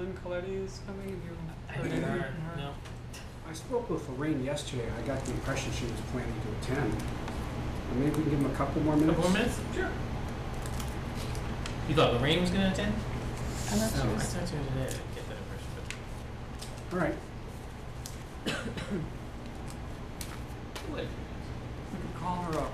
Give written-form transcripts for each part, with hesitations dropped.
Lynn Coletti is coming. Have you I heard haven't anything heard, from her? no. I spoke with Lorraine yesterday. I got the impression she was planning to attend. Maybe we can give him a couple more minutes. Couple more minutes? Sure. You thought Lorraine was going to attend? I'm not No, sure. I talked to her today. I didn't get that impression. All right. But... We can call her up.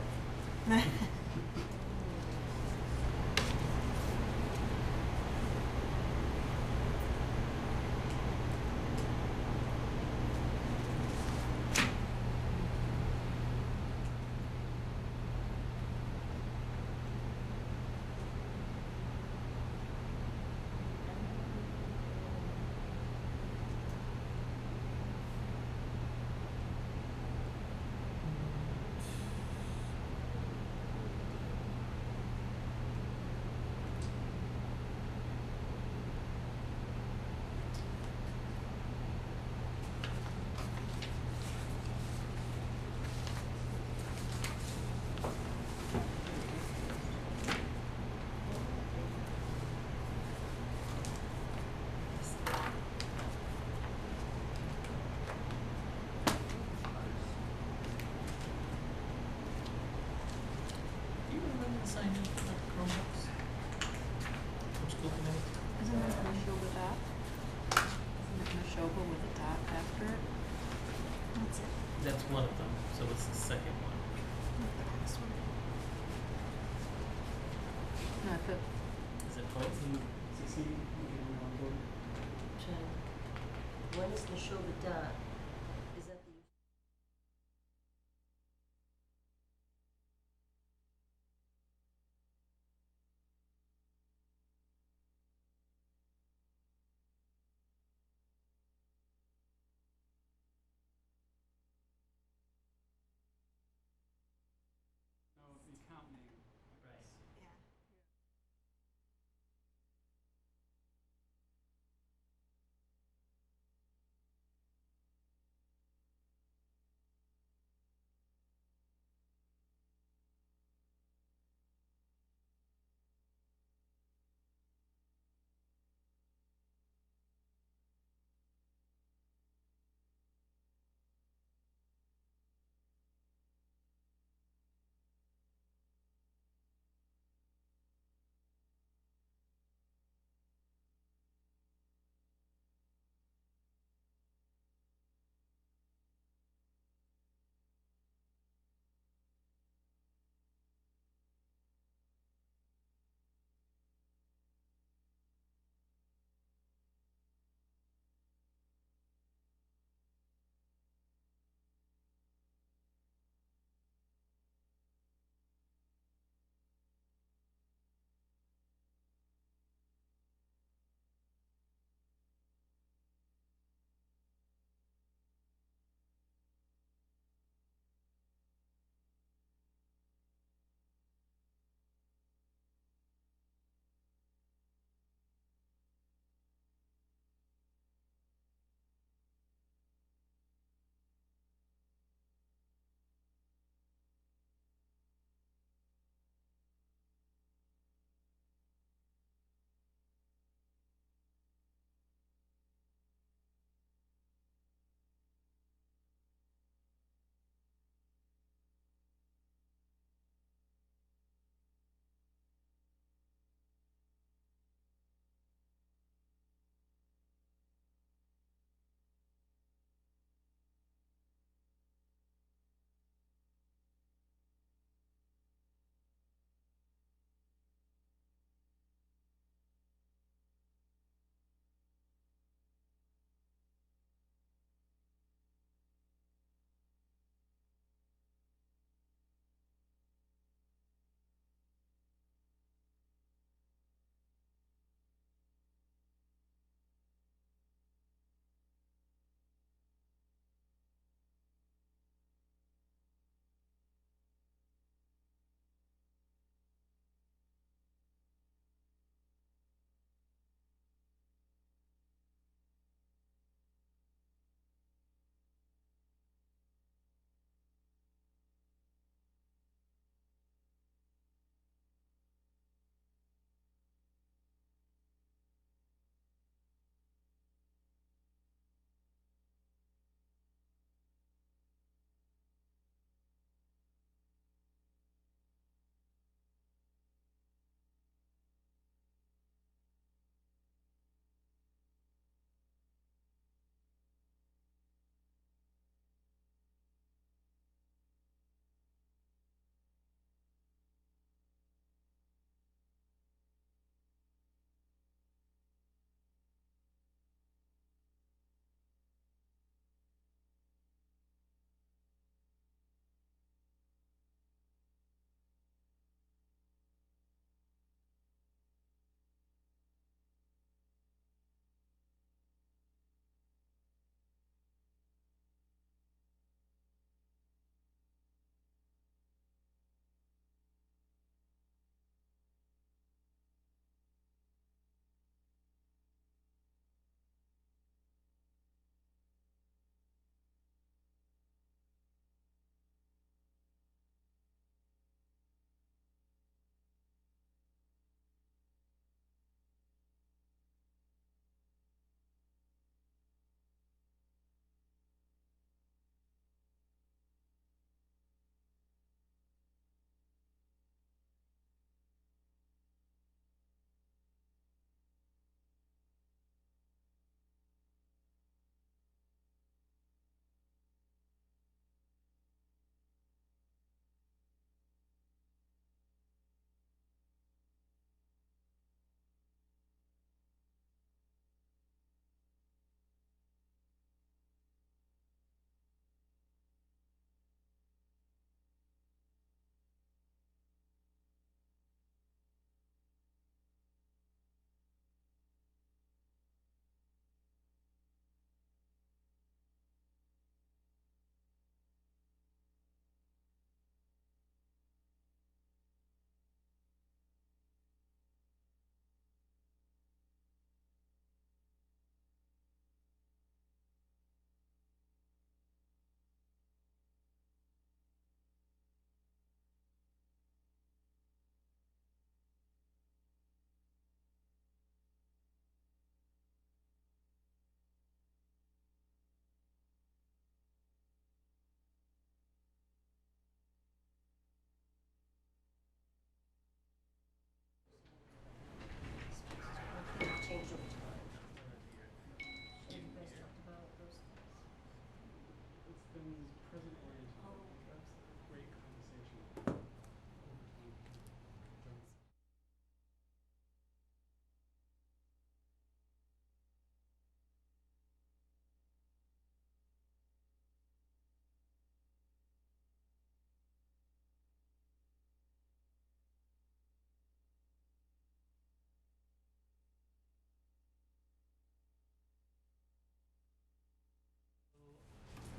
Do you remember the sign up for Chromebooks? From school committee? Isn't there a show with that? Isn't there a show with a dot after it? That's it. That's one of them. So what's the second one? This one. No, I put Is it both? Jen, when is the show the dot? Is that the... No, the account name. Right. yeah.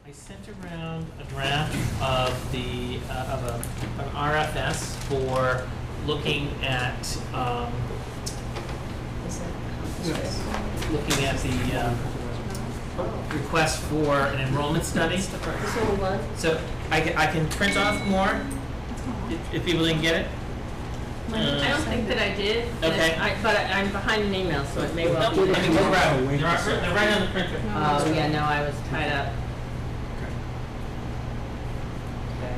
I sent around a draft of an RFS for looking at, Is that? Yes. looking at the request for an enrollment study. There's only one? So I can print off more if people didn't get it. I don't think that I did. but Okay. I'm behind an email, so it may well No, be. let me go grab them. They're right on the printer. Oh, yeah, no, I was tied up. Okay.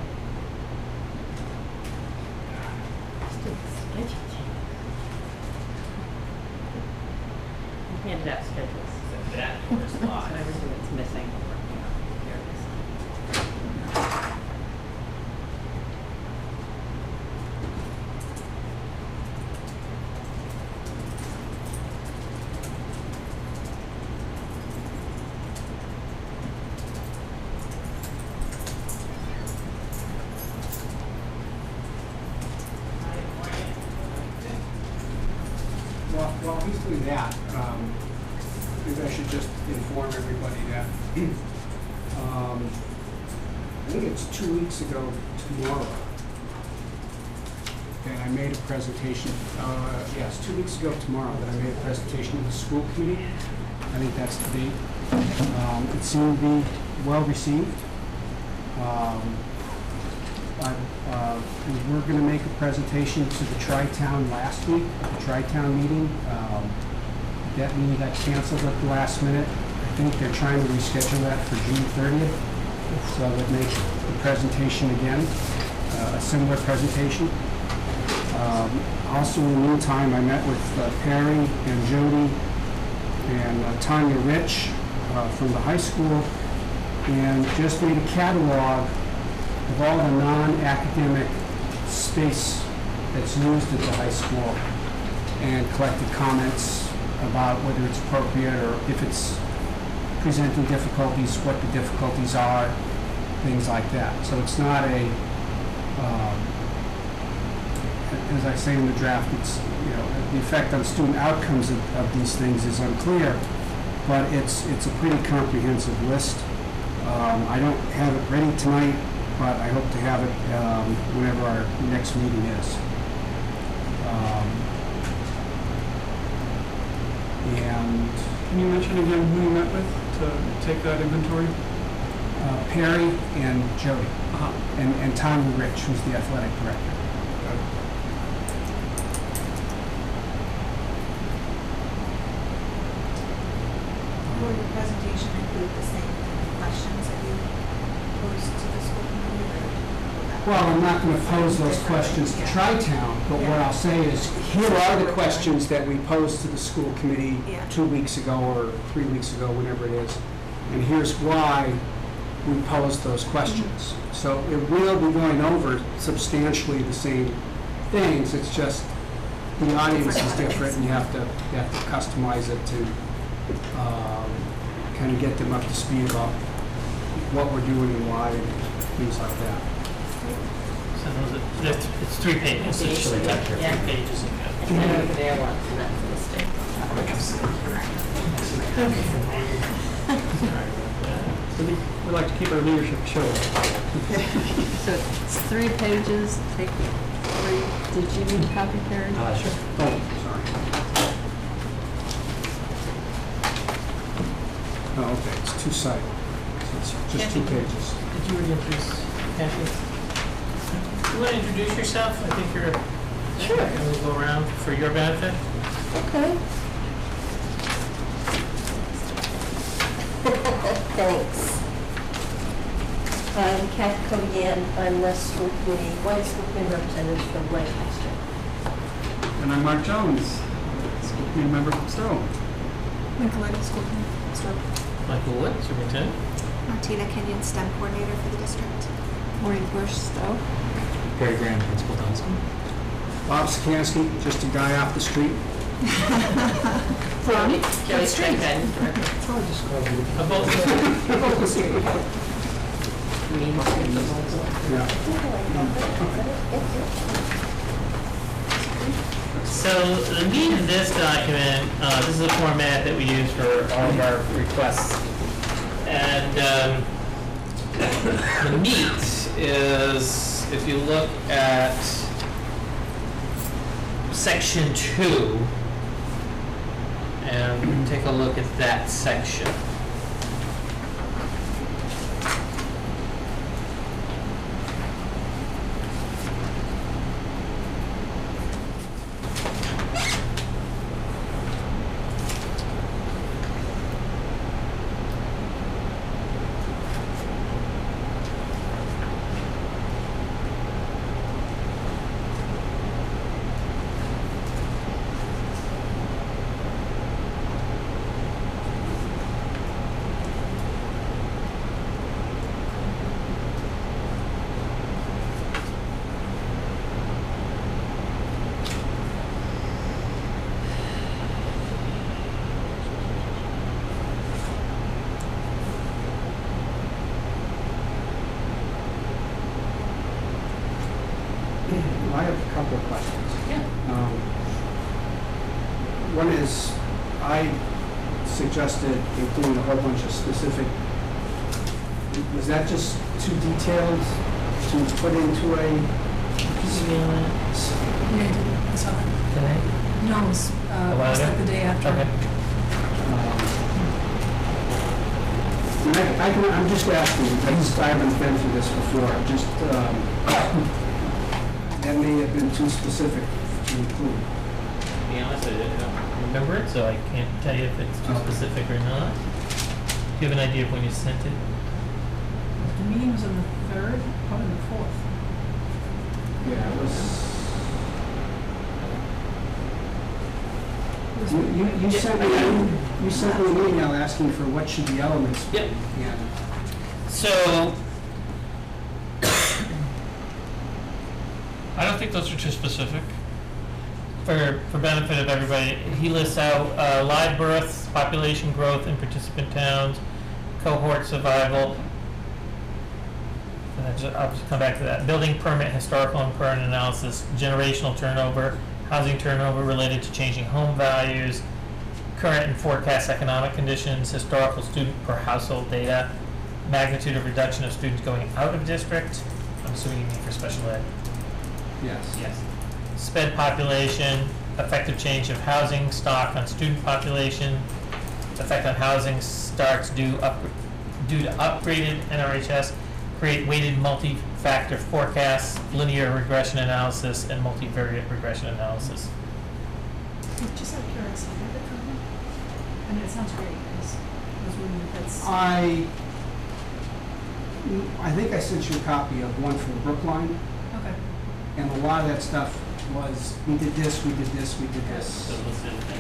I handed out schedules. So that was So live. everything that's missing, we're working on. Here it is. While he's doing that, maybe I should just inform everybody that, I think it's 2 weeks ago tomorrow, that I made a presentation, yes, 2 weeks ago tomorrow, that I made a presentation to the school committee. I think that's the date. It seemed to be well received. We were going to make a presentation to the Tri-Town last week, at the Tri-Town meeting. That meeting got canceled at the last minute. I think they're trying to reschedule that for June 30th. So I would make the presentation again, a similar presentation. Also, in the meantime, I met with Perry and Jody and Tanya Rich from the high school, and just made a catalog of all the non-academic space that's used at the high school, and collected comments about whether it's appropriate or if it's presenting difficulties, what the difficulties are, things like that. So it's not a, as I say in the draft, it's, you know, the effect on student outcomes of these things is unclear, but it's a pretty comprehensive list. I don't have it ready tonight, but I hope to have it whenever our next meeting is. And Can you mention again who you met with to take that inventory? Perry and Jody, Uh-huh. and Tanya Rich, who's the athletic director. Will your presentation include the same questions that you posed to the school committee? Or will that- Well, I'm not going to pose those questions to Tri-Town, but what I'll say is, here are the questions that we posed to the school committee Yeah. 2 weeks ago or 3 weeks ago, whenever it is, and here's why we posed those questions. So it will be going over substantially the same things, it's just the audience is different, and you have to customize it to kind of get them up to speed about what we're doing and why, and things like that. So it's 3 pages. It's actually got here, Yeah. 3 pages. And then over there once, and that's a mistake. We like to keep our leadership short. So it's 3 pages, take 3. Did you need a copy, Perry? Sure. Oh, sorry. Oh, okay, it's two-sided, so it's just 2 pages. Did you already introduce Kathy? You want to introduce yourself? I think you're... Sure. And we'll go around for your benefit. Okay. Thanks. I'm Kathy Codian. I'm the school committee, one school committee representative from Lancaster. And I'm Mark Jones, school committee member from Stowe. Nicoletta, school committee, so Michael Wood, superintendent. Martina Kenyon, STEM coordinator for the district. Maureen Bush, Stowe. Perry Graham, principal Dunstan. Bob Sikansky, just a guy off the street. Kelly Stratton, director. About Yeah. So the meat of this document, this is a format that we use for all of our requests. And The meat is, if you look at section 2, and take a look at that section. I have a couple of questions. Yeah. One is, I suggested including a whole bunch of specific, was that just too detailed to put into a? Yeah, I saw it. Today? No, it was, while it was ago? like the day after. Okay. I'm just asking, I haven't been through this before, just, that may have been too specific to include. To be honest, I don't remember it, so I can't tell you if it's too Okay. specific or not. Do you have an idea of when you sent it? The meeting was on the 3rd, probably the 4th. Yeah, it was, It was- you sent me an email asking for what should the elements be. Yep. Yeah. So, I don't think those are too specific. For benefit of everybody, he lists out live births, population growth in participant towns, cohort survival. And I'll just come back to that. Building permit, historical and current analysis, generational turnover, housing turnover related to changing home values, current and forecast economic conditions, historical student per household data, magnitude of reduction of students going out of district. I'm assuming you mean for special ed. Yes. Yes. Sped population, effective change of housing stock on student population, effect on housing starts due to upgraded NRHS, create weighted multi-factor forecasts, linear regression analysis, and multivariate regression analysis. Just out of curiosity, where did it come from? I mean, it sounds great, I was wondering if that's. I think I sent you a copy of one from Brookline, Okay. and a lot of that stuff was, we did this, we did this, we did this.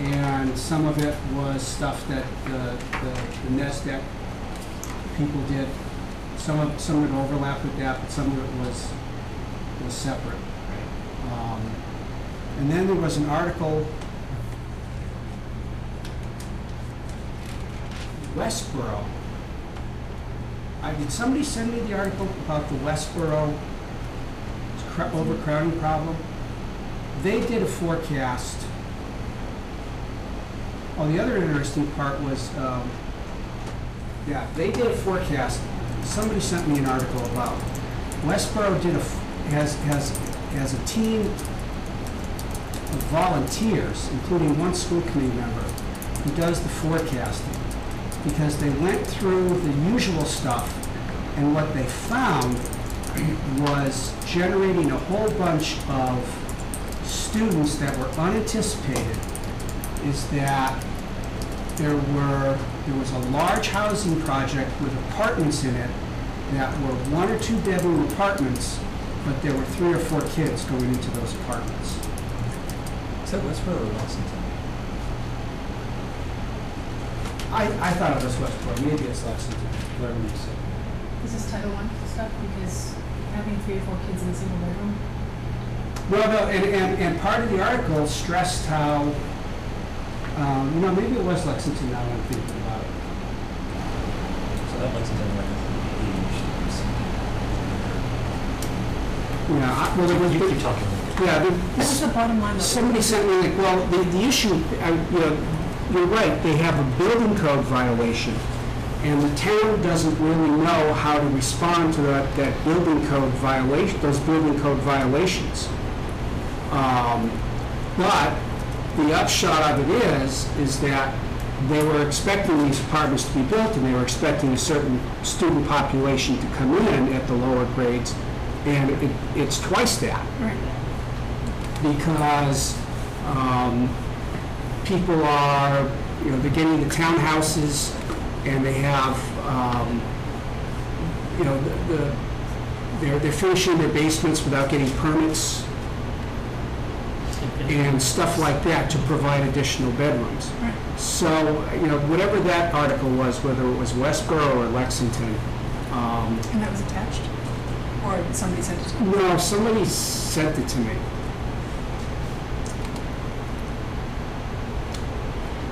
And some of it was stuff that the NESDEC people did. Some of it overlapped with that, but some of it was separate. And then there was an article, Westboro. Did somebody send me the article about the Westboro overcrowding problem? They did a forecast. Oh, the other interesting part was, they did a forecast. Somebody sent me an article about Westboro has a team of volunteers, including one school committee member, who does the forecasting, because they went through the usual stuff, and what they found was generating a whole bunch of students that were unanticipated, is that there was a large housing project with apartments in it that were 1 or 2 bedroom apartments, but there were 3 or 4 kids going into those apartments. Is that Westboro or Lexington? I thought it was Westport, maybe it's Lexington, whatever you say. Is this Title I stuff? Because having 3 or 4 kids in a single bedroom? Well, no, and part of the article stressed how, maybe it was Lexington now I'm thinking about it. So that Lexington might have Well, there was, keep talking. What was the bottom line? somebody sent me, like, well, the issue, you're right, they have a building code violation, And the town doesn't really know how to respond to that building code violation, those building code violations. But the upshot of it is that they were expecting these apartments to be built, and they were expecting a certain student population to come in at the lower grades, and it's twice that. Right. Because people are, they're getting the townhouses, and they have, they're finishing their basements without getting permits and stuff like that to provide additional bedrooms. Right. So, whatever that article was, whether it was Westboro or Lexington, And that was attached? Or somebody sent it to you? no, somebody sent it to me.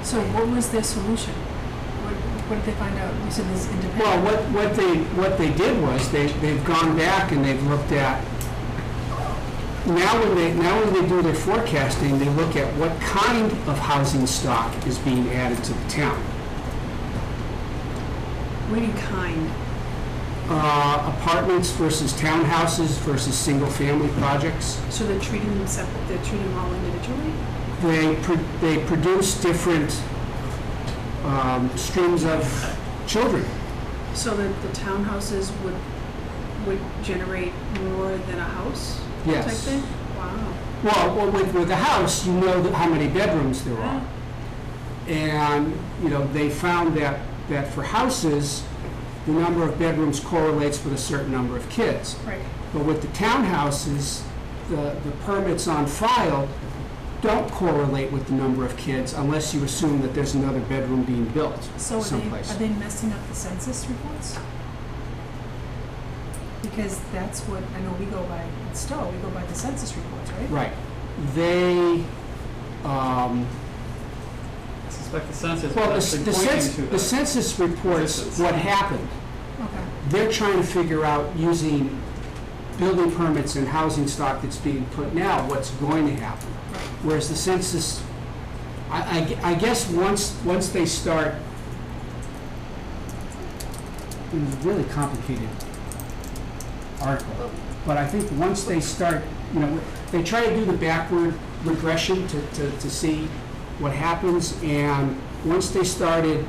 So what was their solution? What did they find out? You said this independent. Well, what they did was they've gone back and they've looked at, now when they do their forecasting, they look at what kind of housing stock is being added to the town. What do you mean kind? Apartments versus townhouses versus single-family projects. So they're treating them separate, they're treating them all individually? They produce different streams of children. So that the townhouses would generate more than a house? Yes. Type thing? Wow. Well, with a house, you know how many bedrooms there are. And, they found that for houses, the number of bedrooms correlates with a certain number of kids. Right. But with the townhouses, the permits on file don't correlate with the number of kids unless you assume that there's another bedroom being built So someplace. are they messing up the census reports? Because that's what, I know we go by, at Stowe, we go by the census reports, right? Right. They, I suspect the census well, was actually pointing to the that. census reports what happened. Okay. They're trying to figure out, using building permits and housing stock that's being put now, what's going to happen. Right. Whereas the census, I guess once they start, it's a really complicated article, but I think once they start, they try to do the backward regression to see what happens, and once they started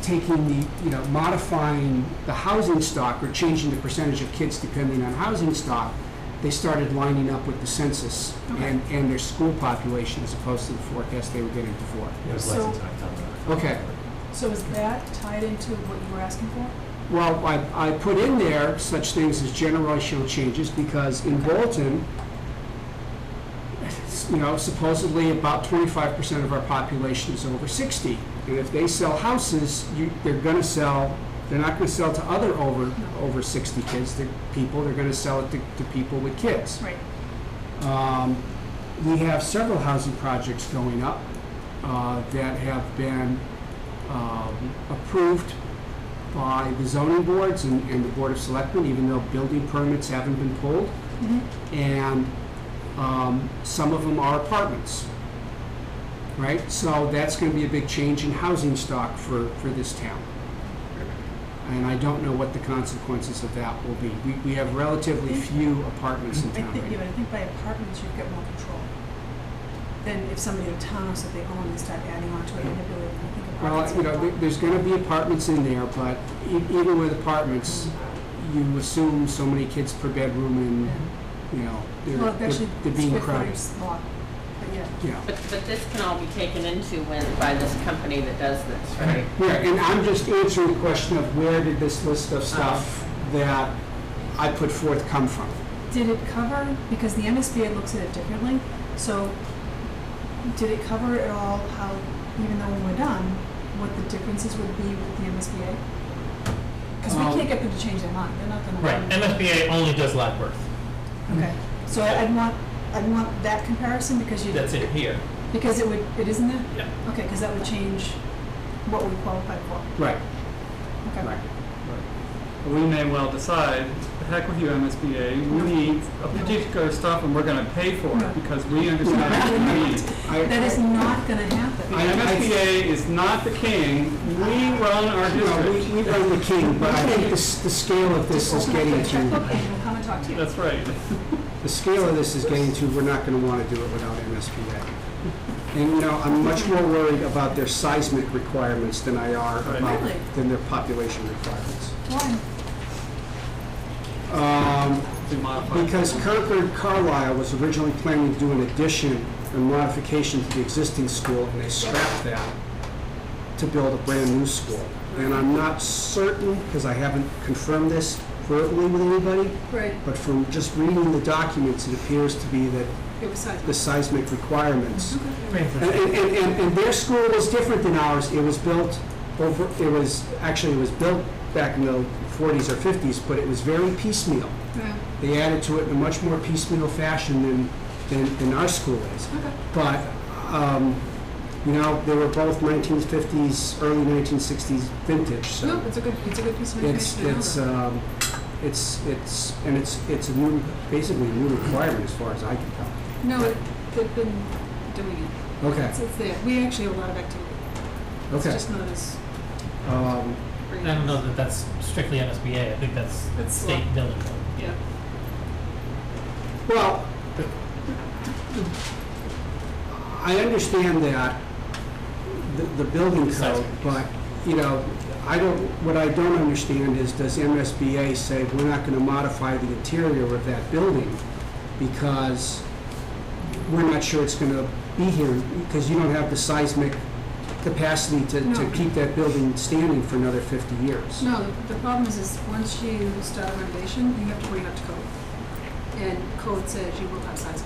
taking modifying the housing stock or changing the percentage of kids depending on housing stock, they started lining up with the census Okay. and their school population as opposed to the forecast they were getting before. It was So- Lexington, I thought that. Okay. So is that tied into what you were asking for? Well, I put in there such things as generational changes because in Bolton, supposedly about 25% of our population is over 60. And if they sell houses, they're not going to sell to other over 60 kids, they're going to sell it to people with kids. Right. We have several housing projects going up that have been approved by the zoning boards and the Board of Selectmen, even though building permits haven't been pulled. Mm-hmm. And some of them are apartments, right? So that's going to be a big change in housing stock for this town. And I don't know what the consequences of that will be. We have relatively few apartments in I town think, right yeah, now. but I think by apartments, you've got more control. Then if somebody in a townhouse that they own, they start adding on to it, manipulating, I think apartments. Well, there's going to be apartments in there, but even with apartments, you assume so many kids per bedroom and, Well, actually, they're being square crowded. footage law, but yeah. Yeah. But this can all be taken into by this company that does this, right? Yeah, and I'm just answering the question of where did this list of stuff that I put forth come from? Did it cover, because the MSBA looks at it differently, so did it cover at all how, even though when we're done, what the differences would be with the MSBA? Because we can't get them to change their mind, they're not gonna. Right, MSBA only does lot worth. Okay, so I'd want that comparison because you. That's it here. Because it isn't there? Yeah. Okay, because that would change what we qualify for. Right, Okay. right. we may well decide, the heck with you, MSBA, we need a particular stuff and we're gonna pay for No. it because we understand what we need. That is not gonna happen. The MSBA is not the king, we run our You know, district. we run the king, but I think the scale of this is Open up getting your checkbook to, and we'll come and talk to you. That's right. the scale of this is getting to, we're not gonna wanna do it without MSBA. And, you know, I'm much more worried about their seismic requirements than I are Right. about, Really? than their population requirements. Why? To modify. Because Concord Carlisle was originally planning to do an addition and modification to the existing school, and they scrapped that to build a brand-new school. And I'm not certain, because I haven't confirmed this verbally with anybody, Right, but from just reading the documents, it appears to be that it was seismic. the seismic requirements. Okay. And their school was different than ours. It was built over, it was built back in the 40s or 50s, but it was very piecemeal. Yeah, They added to it in a much more piecemeal fashion than our school is. okay. But, you know, they were both 1950s, early 1960s vintage, so. No, it's a good piece of It's, information to know. it's a new, basically a new requirement as far as I can tell. No, they've been doing it. Okay, It's there. We actually have a lot of activity. It's okay. just not as. I don't know that that's strictly MSBA, I think that's That's state building code. Yeah. Well, I understand that, the building code, Seismic. but, you know, what I don't understand is, does MSBA say we're not gonna modify the interior of that building because we're not sure it's gonna be here, because you don't have the seismic capacity to No. keep that building standing for another 50 years? No, the problem is once you start a renovation, you have to bring it up to code. And code says you will have seismic.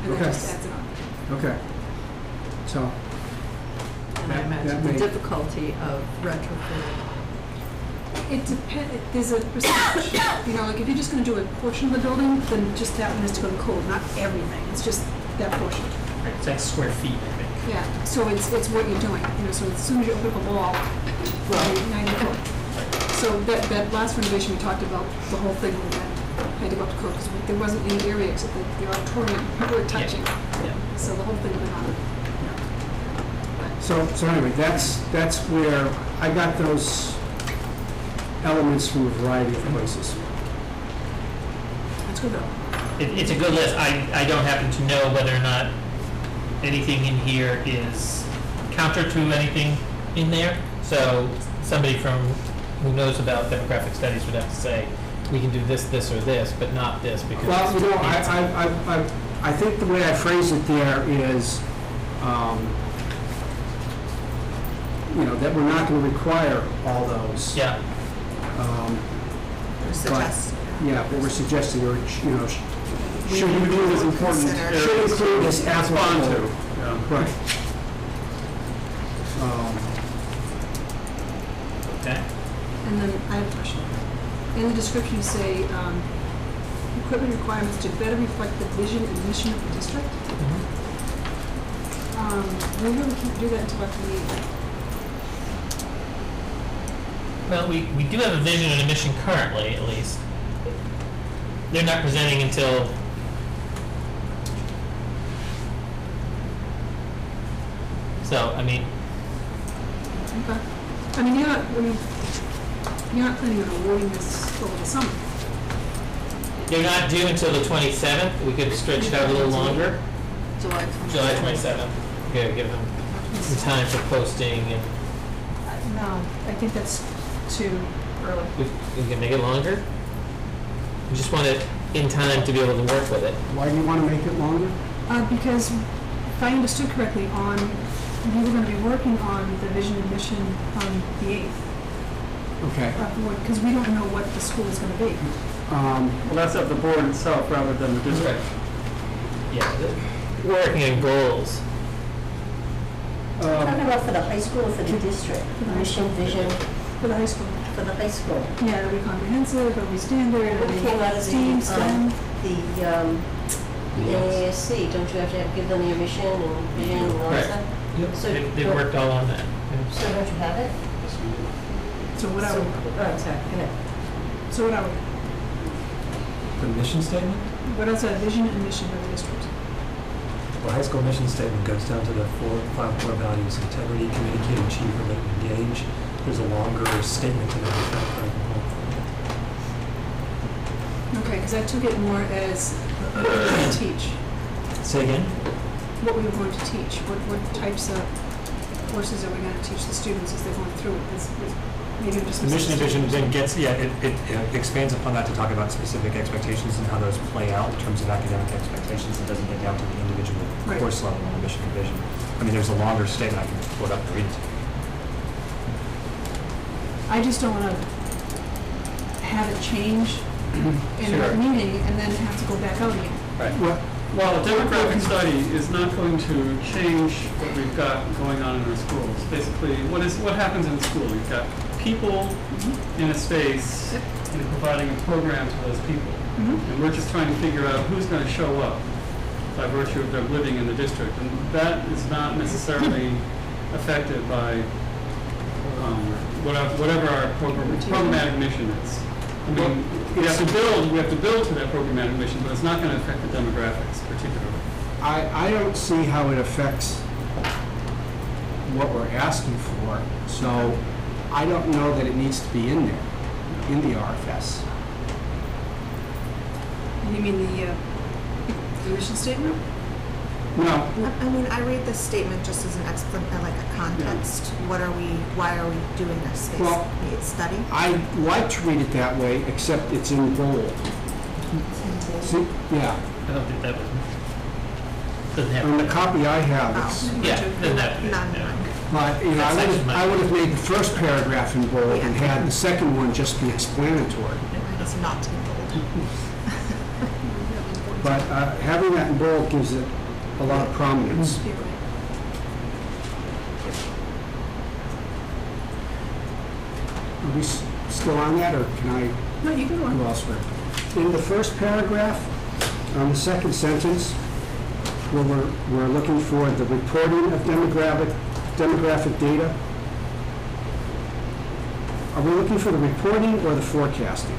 And that Okay. just adds it on. Okay. So, And I That imagine may- the difficulty of retrofitting. It depends, there's a percentage. You know, like if you're just gonna do a portion of the building, then just that one has to go to code, not everything. It's just that portion. Right, it's like square feet, I think. Yeah, so it's what you're doing, you know, so as soon as you open up a wall, well, 90 foot. So that last renovation we talked about, the whole thing with that, had to go up to code, because there wasn't any area except the auditorium, people were touching. Yeah. So the whole thing went on. so anyway, that's where I got those elements from a variety of places. That's good though. It's a good list. I don't happen to know whether or not anything in here is counter to anything in there. So somebody who knows about demographic studies would have to say, we can do this, this, or this, but not this because. Well, you know, it's- I think the way I phrase it there is, you know, that we're not gonna require all those. Yeah, Suggest. Yeah, what we're suggesting, or, you know, Should include as important Consider. areas should include as to respond applicable. to. Yeah. Right. okay. And then I have a question. In the description, you say, equipment requirements to better reflect the vision and mission of the district. We really can't do that until after the meeting. Well, we do have a vision and a mission currently, at least. They're not presenting until. So, I mean, Okay. I mean, you're not planning on awarding this over the summer. they're not due until the 27th. We could stretch it out a little longer. July 27th. July 27th. We gotta give them some time for posting and No, I think that's too early. we can make it longer. We just want it in time to be able to work with it. Why do you wanna make it longer? Because if I understood correctly, we were gonna be working on the vision and mission on the 8th, Okay. because we don't know what the school is gonna be. Well, that's of the board itself rather than the district. Yeah, working on goals. Talking about for the high school or for the district? Mission, vision, For the high school. for the high school. Yeah, it'll be comprehensive, it'll be standard, it'll What came out be of STEAM, STEM. the NASC, don't you have to give them your mission and vision and all Right. that stuff? So They've worked all on that. So don't you have it? So what I So- would, Oh, sorry, go ahead. So what are we? The mission statement? What is our vision and mission of the district? The high school mission statement goes down to the five core values: integrity, communicate, achieve, relate, and engage. There's a longer statement in there. Okay, because I took it more as what we were going to teach. Say again? What we were going to teach. What types of courses are we going to teach the students as they're going through it? Maybe I'm just The mission and vision misunderstanding. then gets, it expands upon that to talk about specific expectations and how those play out in terms of academic expectations. It doesn't get down to the individual Right. course level on the mission and vision. I mean, there's a longer statement I can pull it up and read it to you. I just don't want to have it change in Sure. a meeting and then have to go back out again. Right. Well, Well, a demographic study is not going to change what we've got going on in our schools. Basically, what happens in school? You've got people in a space and providing a program to those people. And we're just trying to figure out who's going to show up by virtue of their living in the district. And that is not necessarily affected by whatever our programmatic mission is. I mean, we have to build to that programmatic mission, but it's not going to affect the demographics particularly. I don't see how it affects what we're asking for, so I don't know that it needs to be in there, in the RFS. You mean the mission statement? No, I mean, I read this statement just as an like a context. Why are we doing this space Well, needs study? I like to read it that way, except it's in bold. See, yeah, I don't think that was, doesn't have. on the copy I have, it's, Yeah, doesn't have to be, None. yeah. but, you know, I would have made the first paragraph in bold and had the second one just be explanatory. It's not in bold. But having that in bold gives it a lot of prominence. You're right. Are we still on that, or can I No, you can go go on. elsewhere? In the first paragraph, on the second sentence, where we're looking for the reporting of demographic data, are we looking for the reporting or the forecasting?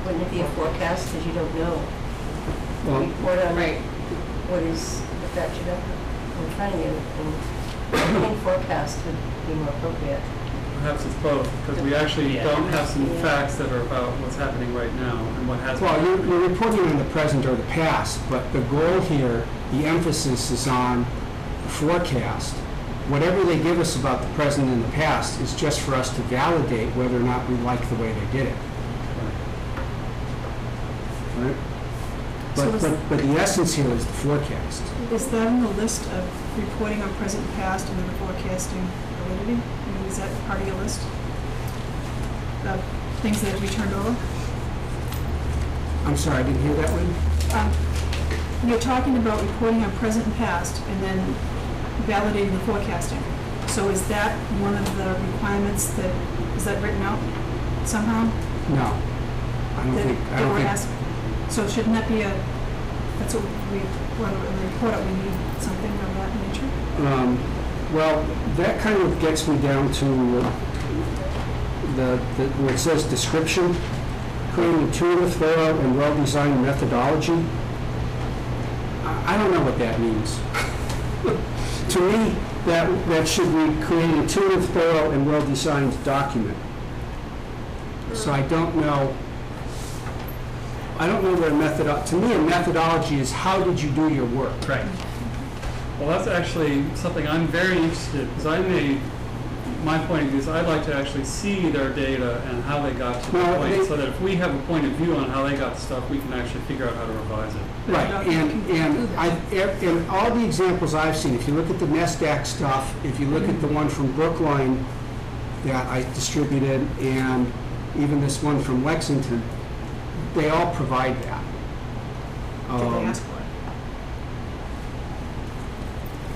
Wouldn't it be a forecast, because you don't know? Well, Report on Right. what is, what that should have in front of you, and I think forecast would be more appropriate. Perhaps it's both, because we actually Yeah. don't have some Yeah. facts that are about what's happening right now and what has well, been. you're reporting on the present or the past, but the goal here, the emphasis is on the forecast. Whatever they give us about the present and the past is just for us to validate whether or not we like the way they did it. Right? So But the essence here is the forecast. Is that on the list of reporting on present and past and then the forecasting validity? I mean, is that part of your list? Of things that have to be turned over? I'm sorry, I didn't hear that one. You're talking about reporting on present and past and then validating the forecasting. So is that one of the requirements that, is that written out somehow? No. I don't think, That we're asking? So shouldn't that be that's what we, when we report out, we need something of that nature? Well, that kind of gets me down to where it says description, creating intuitive, thorough, and well-designed methodology. I don't know what that means. To me, that should be create an intuitive, thorough, and well-designed document. So I don't know what to me, a methodology is how did you do your work? Right. Well, that's actually something I'm very interested, because my point of view is I'd like to actually see their data and how they got to the Well, point, they- so that if we have a point of view on how they got stuff, we can actually figure out how to revise it. Right, and all the examples I've seen, if you look at the NESDAQ stuff, if you look at the one from Brookline that I distributed, and even this one from Lexington, they all provide that. Did they ask for it?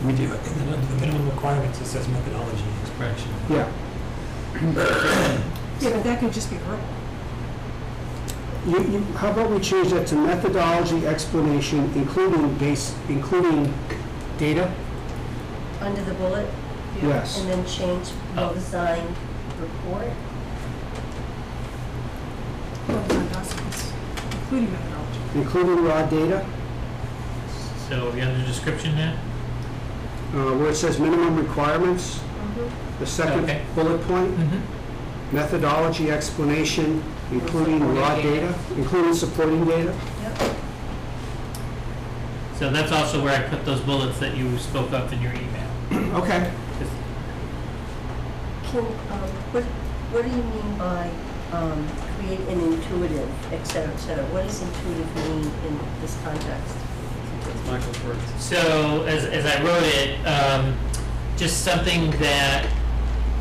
We do. And then under the minimum requirements, it says methodology and expression. Yeah. Yeah, but that could just be verbal. How about we change that to methodology, explanation, including data? Under the bullet, Yeah. Yes. And then change well-designed report? Well-designed documents, including methodology. Including raw data, So we under description now? where it says minimum requirements, the second Okay. bullet point, Mm-hmm. methodology explanation, including raw data, including supporting data. Yep. So that's also where I put those bullets that you spoke of in your email. Okay. Can, what do you mean by create an intuitive, et cetera, et cetera? What does intuitive mean in this context? That's Michael's words. So as I wrote it, just something that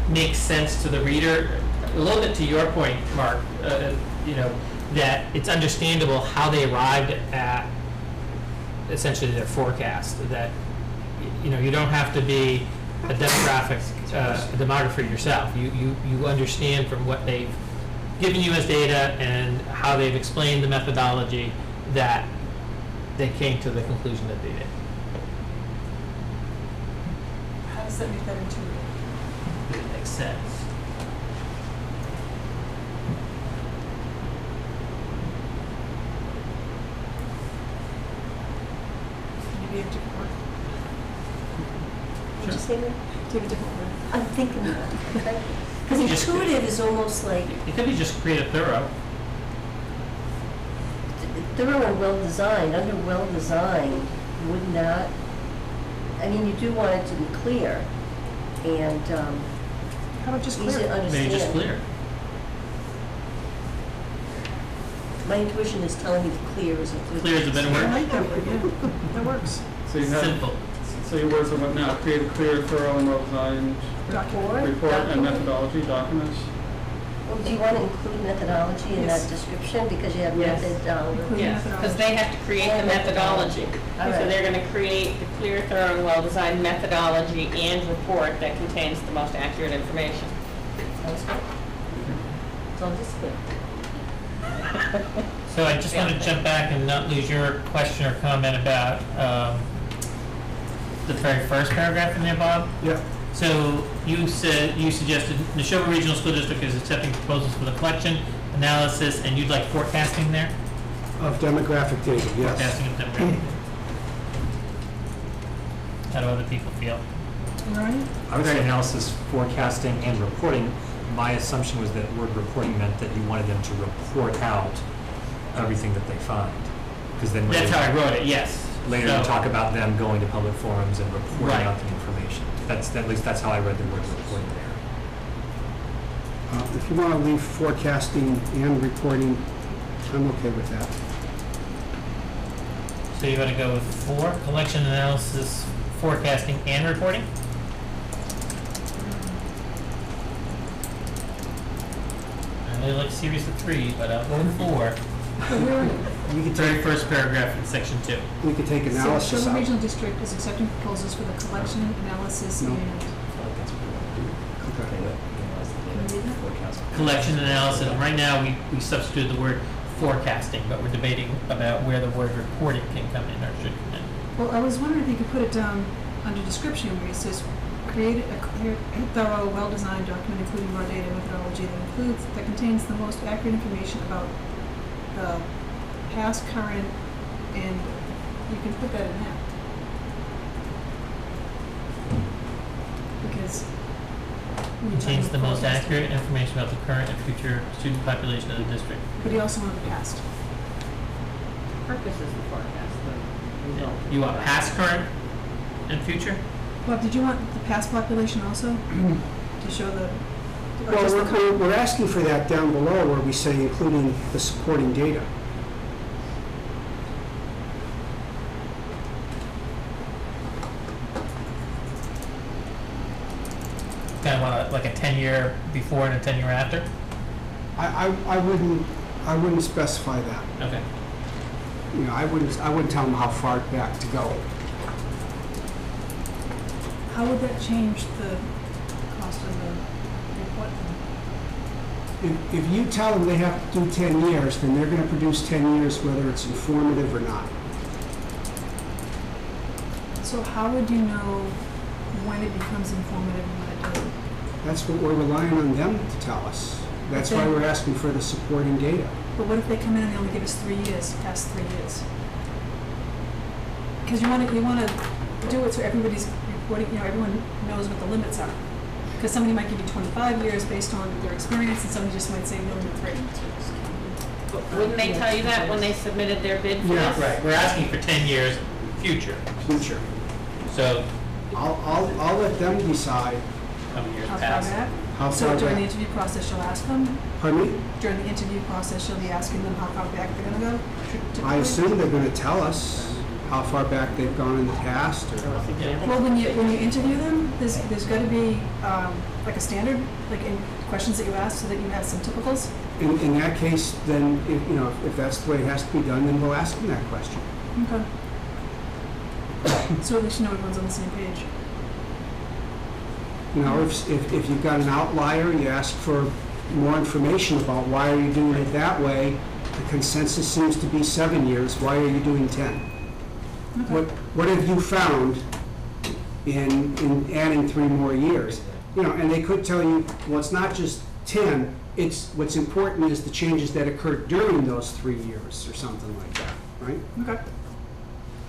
makes sense to the reader. A little bit to your point, Mark, that it's understandable how they arrived at essentially their forecast. That you don't have to be a demographer yourself. You understand from what they've given you as data and how they've explained the methodology that they came to the conclusion that they did. How does that make that intuitive? It makes sense. Maybe a different word. Did you say that? Do you have a different word? I'm thinking that. Because Just- intuitive is almost like It could be just create a thorough. thorough and well-designed. Under well-designed, would not, I mean, you do want it to be clear and How about just easy to clear? understand. Maybe just clear. My intuition is telling me clear is a good. Clear is a better I word. like that word, yeah. That works. So you have, Simple. so your words are what now? Create a clear, thorough, and well-designed Report, report and document. methodology documents. Well, do you want to include methodology in Yes. that description? Because you have Yes. methodology. Include Yes, because methodology. they have to create the methodology. All So right. they're gonna create the clear, thorough, and well-designed methodology and report that contains the most accurate information. Sounds good. As long as it's clear. So I just want to jump back and not lose your question or comment about the very first paragraph in there, Bob. Yeah. So you suggested Neshoba Regional School District is accepting proposals for the collection, analysis, and you'd like forecasting there? Of demographic data, yes. Forecasting of demographic. How do other people feel? Right? I would say analysis, forecasting, and reporting. My assumption was that word reporting meant that you wanted them to report out everything that they find. Because then when That's they- how I wrote it, yes. later So- you talk about them going to public forums and reporting Right. out the information. At least that's how I read the word reporting there. If you want to leave forecasting and reporting, I'm okay with that. So you want to go with 4, collection, analysis, forecasting, and reporting? I really like a series of 3, but I'll go with 4. We could Very take, first paragraph in section 2. we could take analysis So, Neshoba out. Regional District is accepting proposals for the collection, analysis, No. and, Collection, analysis, and right now we substituted the word forecasting, but we're debating about where the word reporting can come in or should come in. well, I was wondering if you could put it down under description where it says, create a clear, thorough, well-designed document including raw data methodology that contains the most accurate information about the past, current, and you can put that in that. Because we were talking Contains the about most forecasting. accurate information about the current and future student population of the district. But you also want the past. Purpose is the forecast, the result. You want past, current, and future? Bob, did you want the past population also to show the, or Well, just the current? we're asking for that down below where we say including the supporting data. Kind of want like a 10-year before and a 10-year after? I wouldn't specify that. Okay. You know, I wouldn't tell them how far back to go. How would that change the cost of the report? If you tell them they have to do 10 years, then they're going to produce 10 years whether it's informative or not. So how would you know when it becomes informative and when it doesn't? That's what we're relying on them to tell us. That's why we're asking for the supporting data. But what if they come in and they only give us 3 years, past 3 years? Because you want to do it so everybody's reporting, everyone knows what the limits are. Because somebody might give you 25 years based on their experience, and somebody just might say no to 3. Wouldn't they tell you that when they submitted their bid for this? Right, we're asking for 10 years future. So, I'll let them decide how many years How far past? back? how So far during the back. interview process, you'll ask them? Pardon me? During the interview process, you'll be asking them how far back they're gonna go? Typically? I assume they're gonna tell us how far back they've gone in the past, or, Well, when you interview them, there's got to be like a standard, like in questions that you ask, so that you have some typicals. in that case, then, if that's the way it has to be done, then we'll ask them that question. Okay. So at least you know everyone's on the same page. If you've got an outlier, you ask for more information about why are you doing it that way. The consensus seems to be 7 years. Why are you doing 10? What have you found in adding 3 more years? And they could tell you, well, it's not just 10. It's what's important is the changes that occurred during those 3 years, or something like that, right? Okay.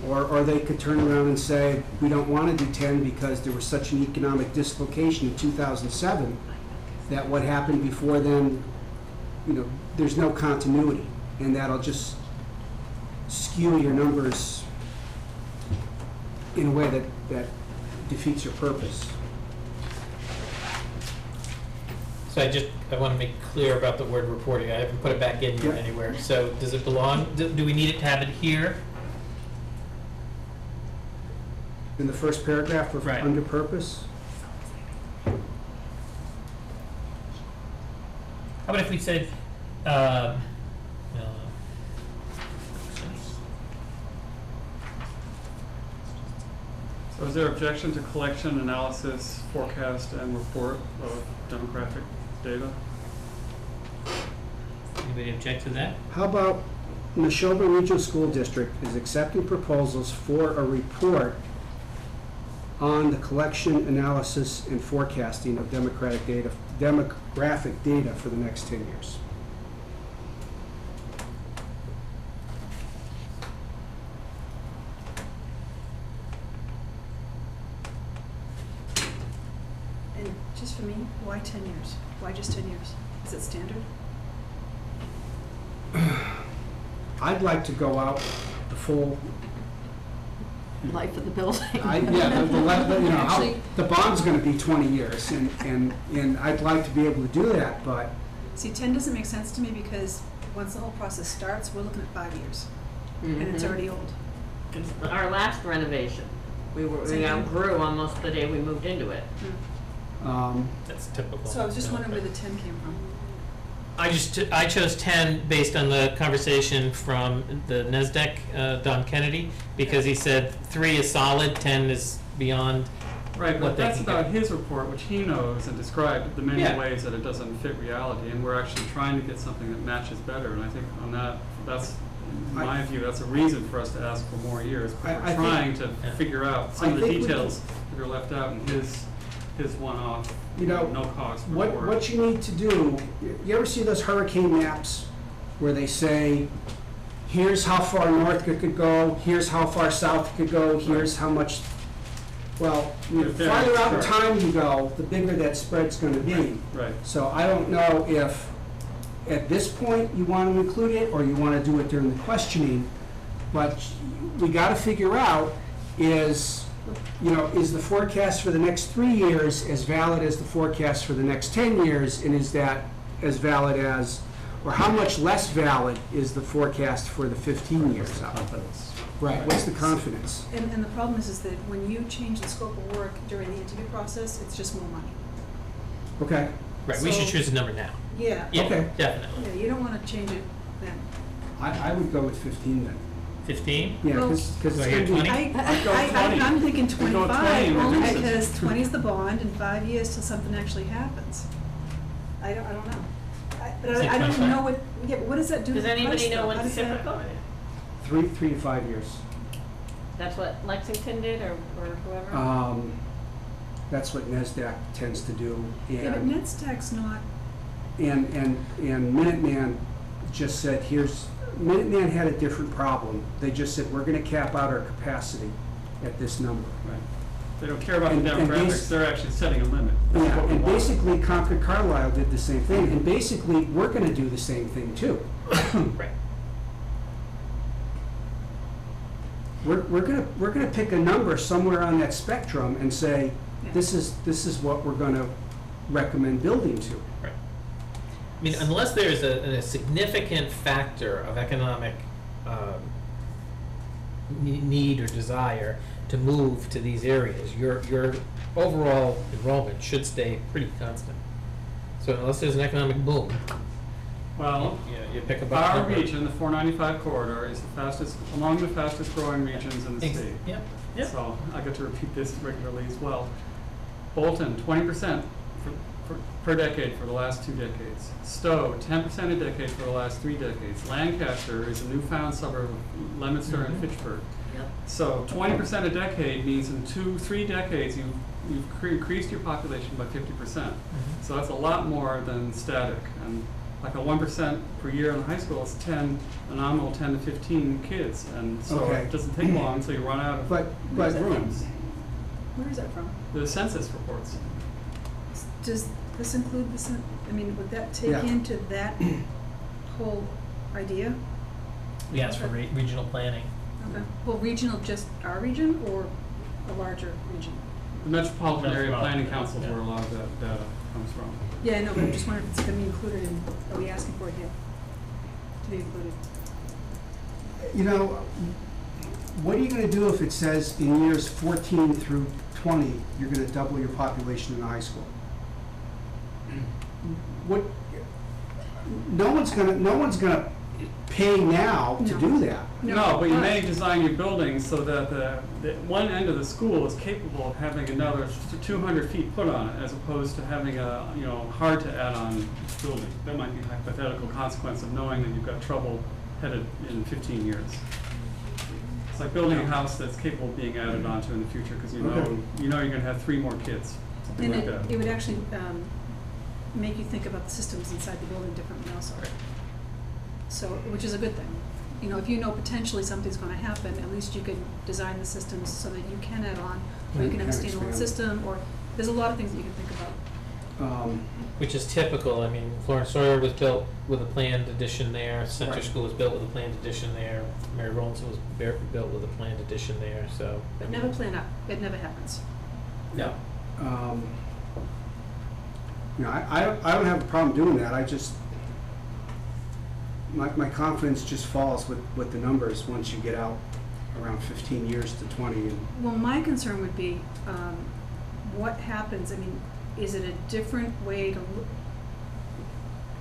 Or they could turn around and say, we don't want to do 10 because there was such an economic dislocation in 2007 that what happened before then, there's no continuity, and that'll just skew your numbers in a way that defeats your purpose. So I want to make clear about the word reporting. I haven't put it back in here Yeah. anywhere. So does it belong, do we need it to have it here? In the first paragraph of Right. under purpose, How about if we said, no. So is there objection to collection, analysis, forecast, and report of demographic data? Anybody object to that? how about Neshoba Regional School District is accepting proposals for a report on the collection, analysis, and forecasting of demographic data for the next 10 years. And just for me, why 10 years? Why just 10 years? Is it standard? I'd like to go out the full, Life of the building. Actually- the bond's gonna be 20 years, and I'd like to be able to do that, but See, 10 doesn't make sense to me because once the whole process starts, we're looking at 5 years. And it's Mhm. already old. It's our last renovation. We Same thing. outgrew almost the day we moved into it. That's typical. So I was just wondering where the 10 came from. I chose 10 based on the conversation from the NESDEC, Don Kennedy, because he said 3 is solid, 10 is beyond. Right, What but they that's can about get. his report, which he knows and described the many Yeah. ways that it doesn't fit reality, and we're actually trying to get something that matches better, and I think on that's, in my view, that's a reason for us to ask for more years, I because we're think- trying to Yeah. figure out I some of the think we details that are left out in his one-off, no cost report. what you need to do, you ever see those hurricane maps where they say, here's how far north it could go, here's how far south it could go, here's how much, well, the Yeah, farther out in sure. time you go, the bigger that spread's gonna be. Right. So I don't know if, at this point, you want to include it, or you want to do it during the questioning, but we got to figure out is the forecast for the next 3 years as valid as the forecast for the next 10 years, and is that as valid as, or how much less valid is the forecast for the 15 years out? Right, what's the confidence? And the problem is that when you change the scope of work during the interview process, it's just more money. Okay, Right, we should So- choose a number now. Yeah. Yeah, Okay. definitely. Yeah, you don't want to change it then. I would go with 15 then. 15? Yeah, Well- because Do I hear it's going to 20? be, I'm thinking We go 20 25, and only reduce it. because 20 is the bond and 5 years till something actually happens. I don't know. But Say I don't 25. know but what does that do to Does the price anybody know though? How what's does that- typical? 3 to 5 years. That's what Lexington did or whoever? That's what NESDAQ tends to do. Yeah, but NetStack's not, And Minuteman just said, Minuteman had a different problem. They just said, we're gonna cap out our capacity at this number. Right. They don't care about the And demographics, they're actually setting a limit. That's Yeah, what we and want. basically Concord Carlisle did the same thing, and basically, we're gonna do the same thing too. Right. We're gonna pick a number somewhere on that spectrum and say, Yeah. this is what we're gonna recommend building to. Right. I mean, unless there's a significant factor of economic need or desire to move to these areas, your overall enrollment should stay pretty constant. So unless there's an economic boom, Well, you pick a our number. region, the 495 corridor, is among the fastest growing regions in the state. Yep. Yep. So I get to repeat this regularly as well. Bolton, 20% per decade for the last 2 decades. Stowe, 10% a decade for the last 3 decades. Lancaster is a newfound suburb of Leominster and Fitchburg. Yep. So 20% a decade means in 2-3 decades you've increased your population by 50%. So that's a lot more than static. And like a 1% per year in high school is a nominal 10 to 15 kids. And so Okay. it doesn't take long until you run out of But rooms. where is that from? The census reports. Does this include the, I mean, would that take Yeah. into that whole idea? Yes, for regional planning. Okay. Well, regional, just our region or a larger region? The Metropolitan Area Metropolitan, Planning Council is yeah. where a lot of that data comes from. Yeah, I know, but I'm just wondering if it's gonna be included in, are we asking for it here? To be included? You know, what are you gonna do if it says in years 14 through 20, you're gonna double your population in the high school? What, no one's gonna pay now to No. do that. No, but you may design your building so that the one end of the school is capable of having another 200 feet put on it, as opposed to having a, hard to add on building. That might be a hypothetical consequence of knowing that you've got trouble headed in 15 years. It's like building a house that's capable of being added onto in the future, because Okay. you're gonna have 3 more kids, something And like that. it would actually make you think about the systems inside the building differently also. So, which is a good thing. If you know potentially something's gonna happen, at least you can design the systems so that you can add on, or you can have a Can standalone expand. system, or there's a lot of things that you can think about. Which is typical. I mean, Florence Sawyer was built with a planned addition there. Center Right. School was built with a planned addition there. Mary Rowlandson was built with a planned addition there. So. But never plan up, it never happens. No. I don't have a problem doing that. I just, my confidence just falls with the numbers once you get out around 15 years to 20. And Well, my concern would be, what happens, is it a different way to look?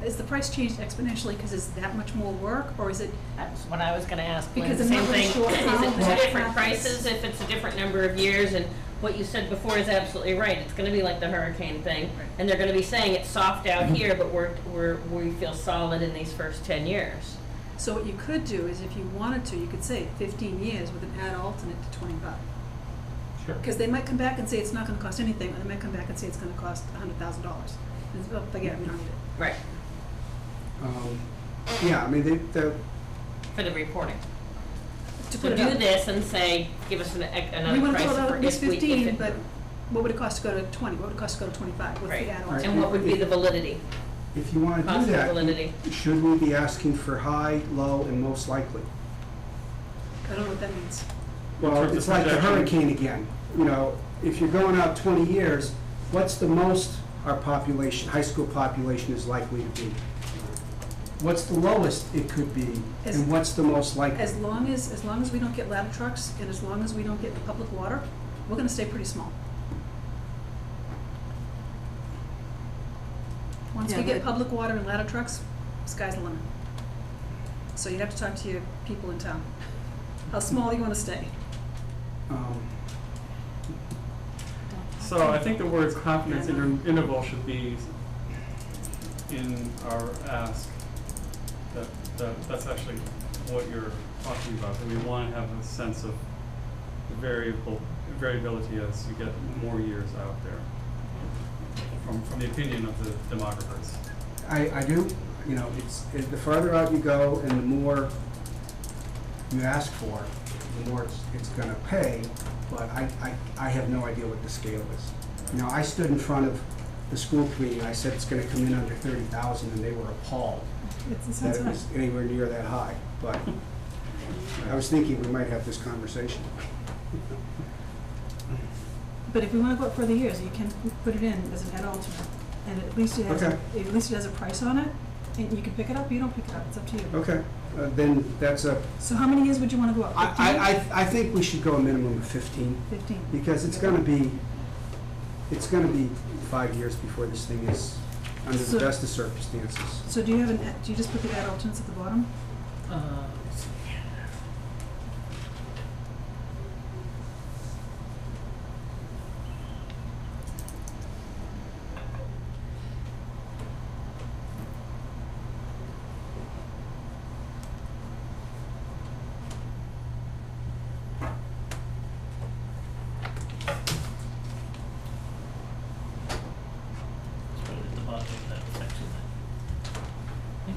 Is the price changed exponentially because it's that much more work, or is it, That's what I was gonna ask, Lynn, Because the I'm same not really thing. sure Is how it two that different happens. prices if it's a different number of years? And what you said before is absolutely right. It's gonna be like the hurricane thing. Right. And they're gonna be saying it's soft out here, but we feel solid in these first 10 years. so what you could do is if you wanted to, you could say 15 years with an add alternate to 25. Sure. Because they might come back and say it's not gonna cost anything, or they might come back and say it's gonna cost $100,000. And it's, oh, forget it, we don't need it. Right. yeah, they're For the reporting. To So put it do up. this and say, give us We another wanna price throw it out for at least if we, 15, but what would it cost to go to 20? What would it cost to go to 25 with Right. the add Right. And what would be the validity? if you want to Cost do of that, validity. should we be asking for high, low, and most likely? I don't know what that means. In Well, terms of it's like the projection. hurricane again. If you're going out 20 years, what's the most our population, high school population is likely to be? What's the lowest it could be, As- and what's the most likely? As long as we don't get ladder trucks, and as long as we don't get public water, we're gonna stay pretty small. Once we Yeah, get but- public water and ladder trucks, sky's the limit. So you'd have to talk to your people in town. How small you wanna stay? So I think the words confidence interval should be in our ask. That's actually what you're talking about, that we want to have a sense of the variable variability as you get more years out there, from the opinion of the demographers. I do, the farther out you go and the more you ask for, the more it's gonna pay, but I have no idea what the scale is. I stood in front of the school committee and I said it's gonna come in under 30,000 and they were appalled It that sounds it high. was anywhere near that high, but I was thinking we might have this conversation. But if we want to go up for the years, you can put it in as an ad alternate, and at least it has, Okay. at least it has a price on it, and you can pick it up, or you don't pick it up, it's up to you. Okay, then that's a, So how many years would you want to go up? 15? I think we should go a minimum of 15, 15. because it's gonna be 5 years before this thing is under the So- best of circumstances. So do you just put the ad alternates at the bottom? Let's see. Let's put it at the bottom of that section then.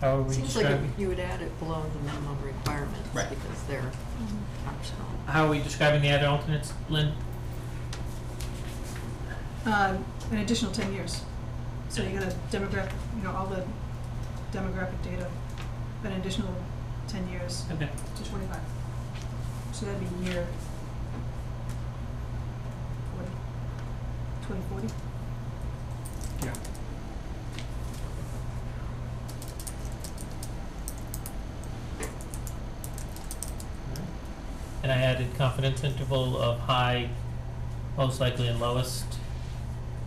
How are we Seems like describing, you would add it below the minimum requirements Right. because they're optional. how are we describing the ad alternates, Lynn? An additional 10 years. So you're gonna demographic, all the demographic data, an additional 10 years Okay. to 25. So that'd be year 40, 2040. Yeah. And I added confidence interval of high, most likely, and lowest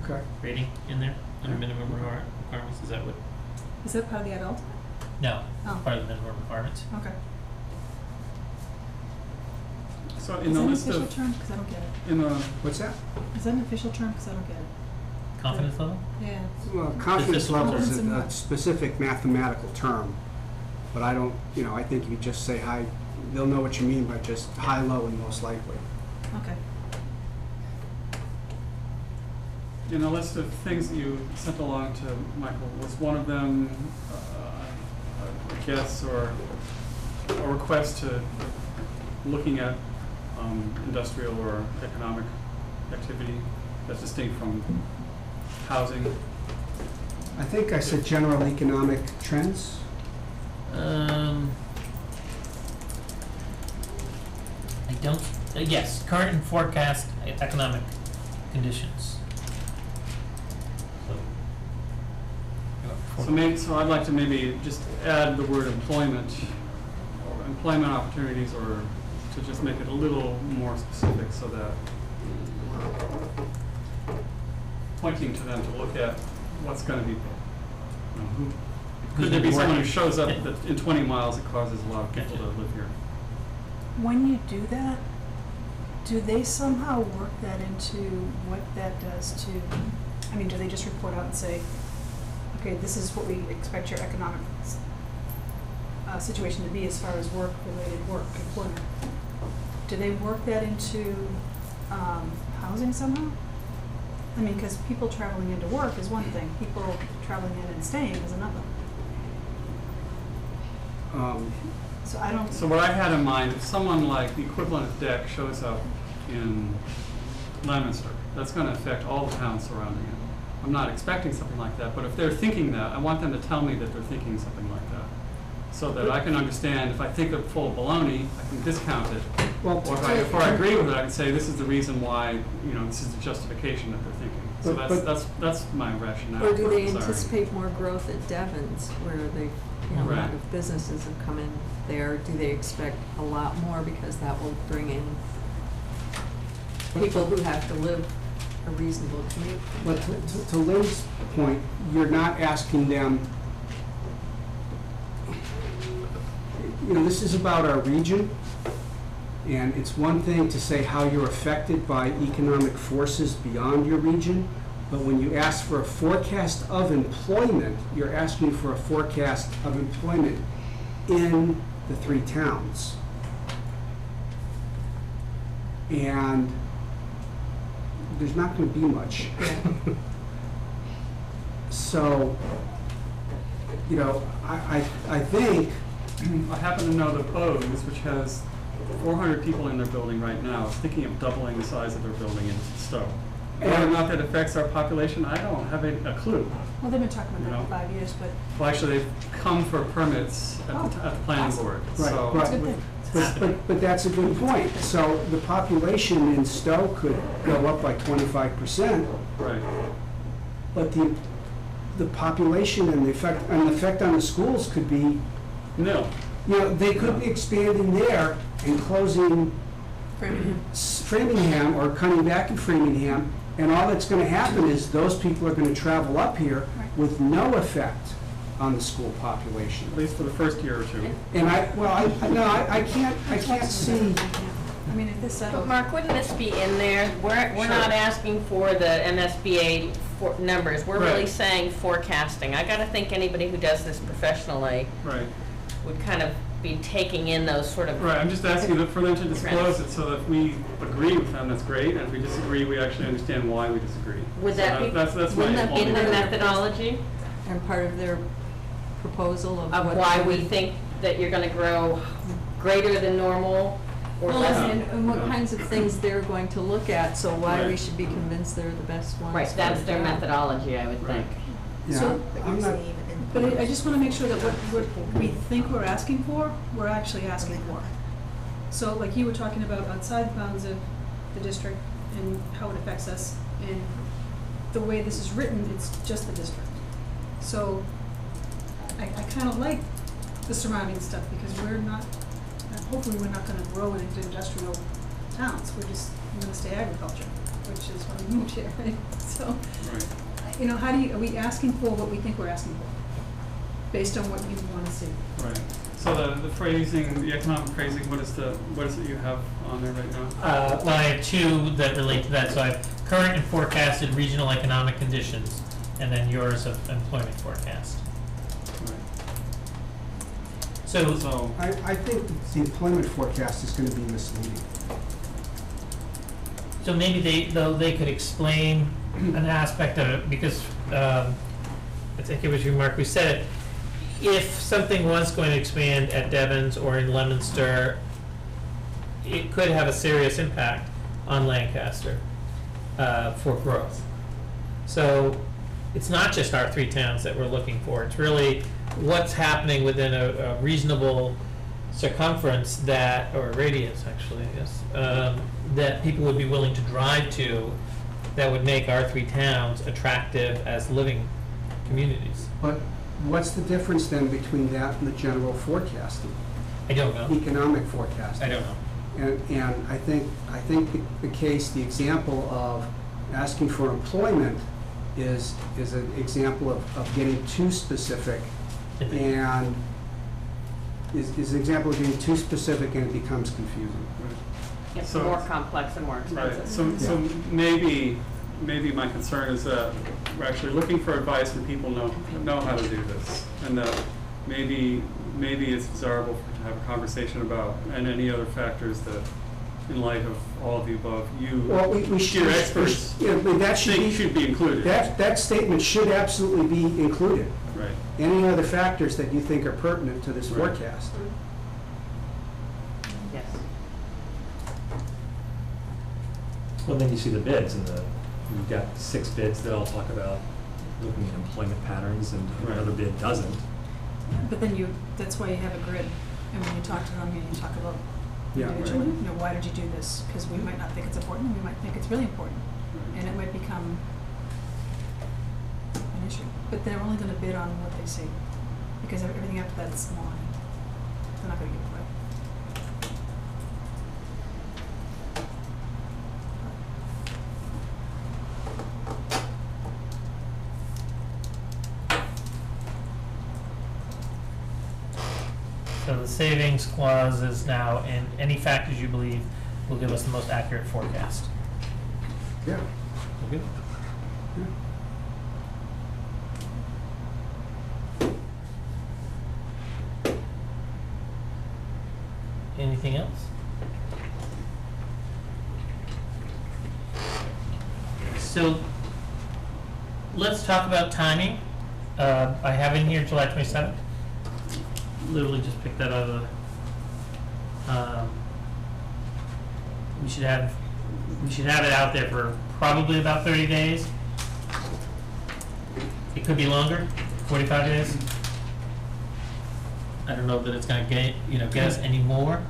Okay. rating in there, under minimum requirements, is that what? Is that part of the ad alternate? No, Oh. part of the minimum requirements. Okay. So in Is the that an list official of, term? Because I don't get it. in the, What's that? Is that an official term? Because I don't get it. Confidence level? Yeah. Well, confidence this level is confidence in a what? specific mathematical term, but I don't, I think if you just say high, they'll know what you mean by just high, low, and most likely. Okay. in the list of things that you sent along to Michael, was one of them a guess or a request to looking at industrial or economic activity that's distinct from housing? I think I said general economic trends. I don't, yes, current and forecast economic conditions. So I'd like to maybe just add the word employment, or employment opportunities, or to just make it a little more specific so that we're pointing to them to look at what's going to be, could there be someone who shows up that in 20 miles it causes a lot of people to live here? When you do that, do they somehow work that into what that does to, I mean, do they just report out and say, okay, this is what we expect your economic situation to be as far as work-related work, employment? Do they work that into housing somehow? I mean, because people traveling into work is one thing, people traveling in and staying is another. So I don't. So what I had in mind, if someone like the equivalent of DEC shows up in Leominster, that's going to affect all the towns surrounding it. I'm not expecting something like that, but if they're thinking that, I want them to tell me that they're thinking something like that, so that I can understand. If I think of full of baloney, I can discount it. Well, Or if I agree with it, I can say this is the reason why, this is the justification that they're thinking. So But- that's my rationale. Or do they Sorry. anticipate more growth at Devon's where they, a Right. lot of businesses have come in there? Do they expect a lot more because that will bring in people who have to live a reasonable commute? But to Lynn's point, you're not asking them, this is about our region, and it's one thing to say how you're affected by economic forces beyond your region, but when you ask for a forecast of employment, you're asking for a forecast of employment in the three towns. and there's not going to be much. So, you know, I think, I happen to know the Bose, which has 400 people in their building right now, is thinking of doubling the size of their building in Stowe. Whether or not that affects our population, I don't have a clue. Well, they've been talking about that No. for 5 years, but Well, actually, they've come for permits at the planning awesome. board, Right, so. right. it's a good thing. but that's a good point. So the population in Stowe could go up by 25%, Right, but the population and the effect on the schools could be, no, you know, they could be expanding there and closing Framingham or cutting back in Framingham, and all that's going to happen is those people are going to travel up here with no effect on the school population. at least for the first year or two. And I can't see. I mean, if this But settled. Mark, wouldn't this be in there? We're not asking for the MSBA numbers. We're really Right. saying forecasting. I gotta think anybody who does this professionally Right, would kind of be taking in those sort of. right, I'm just asking for them to disclose it, so that if we agree with them, that's great, and if we disagree, we actually understand why we disagree. Would So that be, That's my wouldn't that be only. in the methodology And part of their proposal of of what why they we would- think that you're gonna grow greater than normal or Well, less? and what Yeah. kinds of things they're going to look at, so why we Right. should be convinced they're the best ones. Right, for that's the their job. methodology, I would think. Yeah, So- But I'm you're not. saying even in. But I just want to make sure that what we think we're asking for, we're actually asking for. So like you were talking about outside the bounds of the district and how it affects us, and the way this is written, it's just the district. So I kind of like the surrounding stuff because we're not, hopefully we're not going to grow into industrial towns. We're going to stay agriculture, which is why we moved here, right? So, Right. you know, are we asking for what we think we're asking for? Based on what you want to see. Right, so the phrasing, the economic phrasing, what is it you have on there right now? Well, I have two that relate to that. So I have current and forecasted regional economic conditions, and then yours of employment forecast. Right. So, So, I think the employment forecast is going to be misleading. so maybe they could explain an aspect of it, because I think it was you, Mark, who said it. If something was going to expand at Devon's or in Leominster, it could have a serious impact on Lancaster for growth. So it's not just our three towns that we're looking for. It's really what's happening within a reasonable circumference that, or radius actually, I guess, that people would be willing to drive to, that would make our three towns attractive as living communities. But what's the difference then between that and the general forecasting, I don't know. economic forecasting? I don't know. And I think the case, the example of asking for employment is an example of getting too specific, and is an example of getting too specific, and it becomes confusing. It's So- more complex and more right, expensive. so maybe my concern is that we're actually looking for advice and people know how to do this. And that maybe it's desirable to have a conversation about, and any other factors that, in light of all of the above, Well, we should. your experts Yeah, but that should think be, should be included. that statement should absolutely be included. Right, Any other factors that you think are pertinent to this Right. forecast? Yes. Well, then you see the bids, and you've got 6 bids that all talk about looking at employment patterns, and Right. another bid doesn't. But then that's why you have a grid, and when you talk to them, and you talk about Yeah, individually, you know, why did you do this? Because we might not think it's important, and we might think it's really important, and it might become an issue. But they're only gonna bid on what they see, because everything after that is line. They're not gonna give it away. So the savings clause is now in any factors you believe will give us the most accurate forecast. Yeah. Okay. Yeah. Anything else? So let's talk about timing. I have in here July 27th. Literally just picked that out of the, we should have it out there for probably about 30 days. It could be longer, 45 days. I don't know that it's gonna get us any more.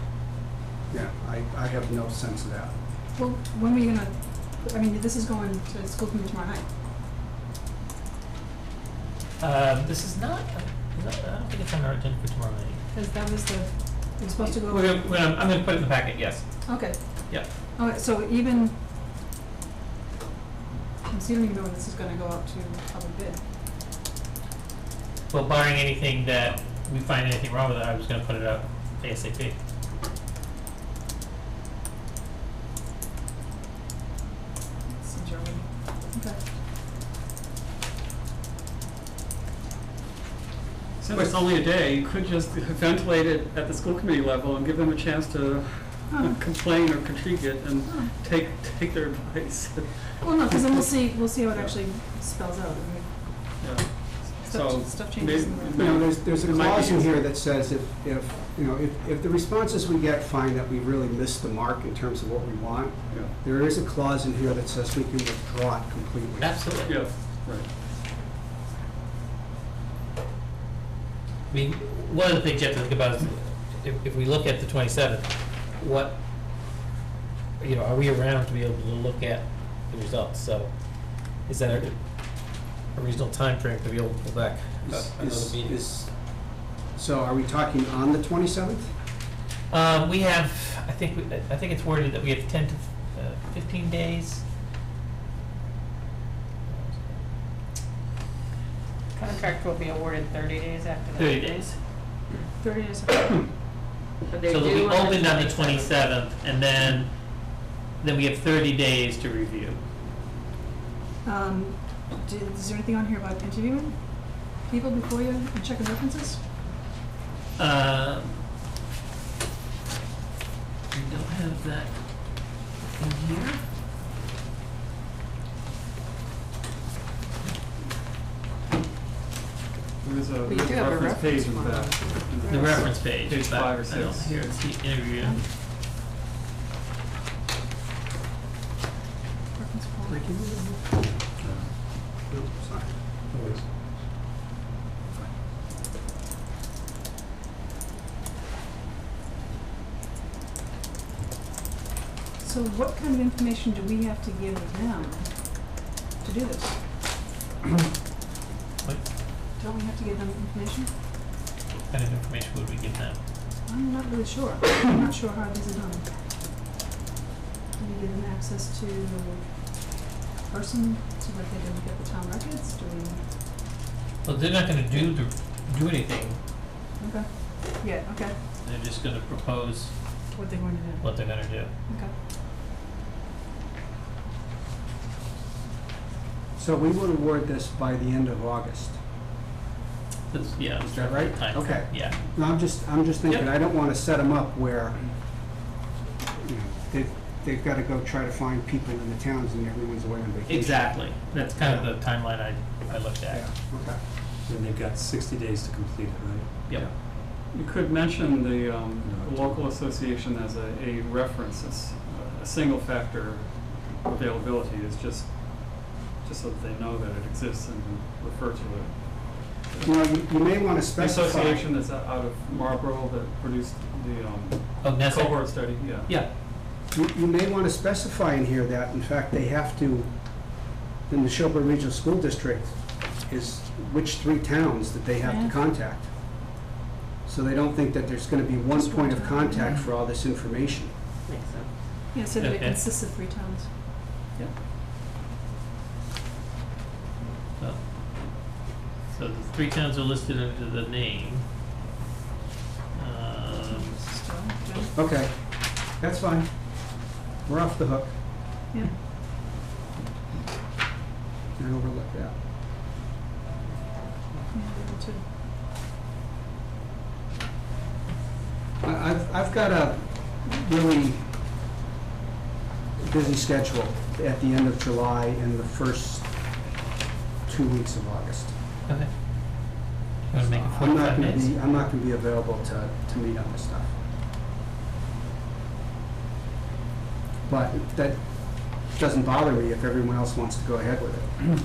Yeah, I have no sense of that. Well, when are you gonna, I mean, this is going to school committee tomorrow night. This is not, I don't think it's on our agenda for tomorrow night. Because that was it was supposed to go. I'm gonna put it in the packet, yes. Okay. Yeah. Okay, so even, so you don't even know when this is gonna go out to public bid. Well, barring anything that we find anything wrong with it, I was gonna put it out ASAP. Since you're already, okay. Since it's only a day, you could just ventilate it at the school committee level and give them a chance to complain or contribute and take their advice. Well, no, because then we'll see how it actually spells out. I mean, Yeah. So stuff changes in the. You know, there's a It might be clause in useful. here that says if the responses we get find that we really missed the mark in terms of what we want, Yeah. there is a clause in here that says we can withdraw it completely. Absolutely. Yeah, right. I mean, one of the things you have to think about is if we look at the 27th, what, are we around to be able to look at the results? So is that a reasonable time frame to be able to pull back another meeting? So are we talking on the 27th? We have, I think it's worded that we have 10 to 15 days. Contract will be awarded 30 days after that. 30 days. 30 days. But they So they'll be do opened on the 27th, and then we have 30 days to review. Is there anything on here about interviewing people before you and checking references? We don't have that in here. There is a But you do have a reference page in the reference back. The reference page. Page but 5 or I don't 6. hear it's the interview. Reference form. Sorry. So what kind of information do we have to give them to do this? What Don't we have to give them information? kind of information would we give them? I'm not really sure. I'm not sure how these are done. Do we give them access to a person so that they don't get the town records? Do we? Well, they're not gonna do anything. Okay. Yeah, okay. They're just gonna propose What they're going to do. what they're gonna do. Okay. So we would award this by the end of August. Yeah. Is that right? Time. Okay. Yeah. No, I'm just thinking, Yep. I don't want to set them up where, they've got to go try to find people in the towns and everyone's away on vacation. Exactly. That's kind of the timeline I looked Yeah, at. okay. And they've got 60 days to complete it, right? Yep. You could mention the local association as a reference, as a single factor availability is just so that they know that it exists and can refer to it. You know, you may want to The specify. association that's out of Marlboro that produced the Oh, Nessa? cohort study, yeah. Yeah. You may want to specify in here that, in fact, they have to, in the Shelburne Regional School District, is which 3 towns that they have Yeah. to contact. So they don't think that there's going to be one Just point one of town. contact for all this information. Makes sense. Yeah, so that it Okay. consists of 3 towns. So the 3 towns are listed under the name. So, okay. Okay, that's fine. We're off the hook. Yeah. I overlooked that. Yeah, they do too. I've got a really busy schedule at the end of July and the first 2 weeks of August. Okay. You wanna make it I'm not 45 gonna minutes? be, I'm not gonna be available to meet on this stuff. But that doesn't bother me if everyone else wants to go ahead with it.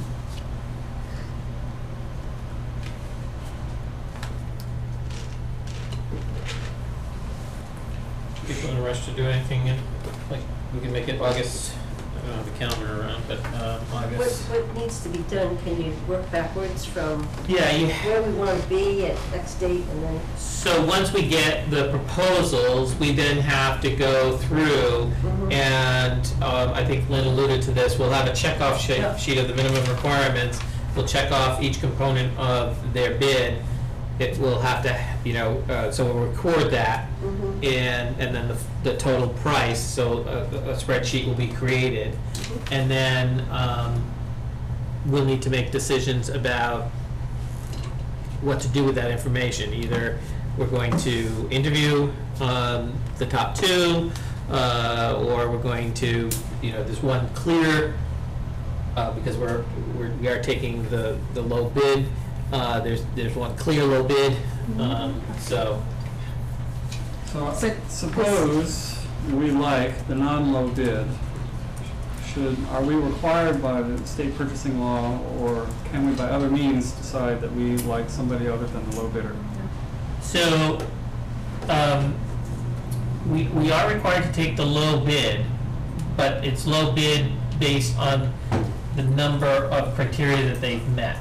People in a rush to do anything, like, we can make it August, I don't have the calendar around, but, August. What needs to be done, can you work backwards from Yeah, you, where we want to be at X date and then? so once we get the proposals, we then have to go through, and, I think Lynn alluded to this, we'll have a checkoff Yeah. sheet of the minimum requirements. We'll check off each component of their bid. It will have to, you know, so we'll record that, and then the total price, so a spreadsheet will be created. And then, we'll need to make decisions about what to do with that information. Either we're going to interview, the top two, or we're going to, you know, there's one clear, because we are taking the low bid. There's one clear low bid, so. So suppose we like the non-low bid. Are we required by the state purchasing law, or can we by other means decide that we like somebody other than the low bidder? So, we are required to take the low bid, but it's low bid based on the number of criteria that they've met.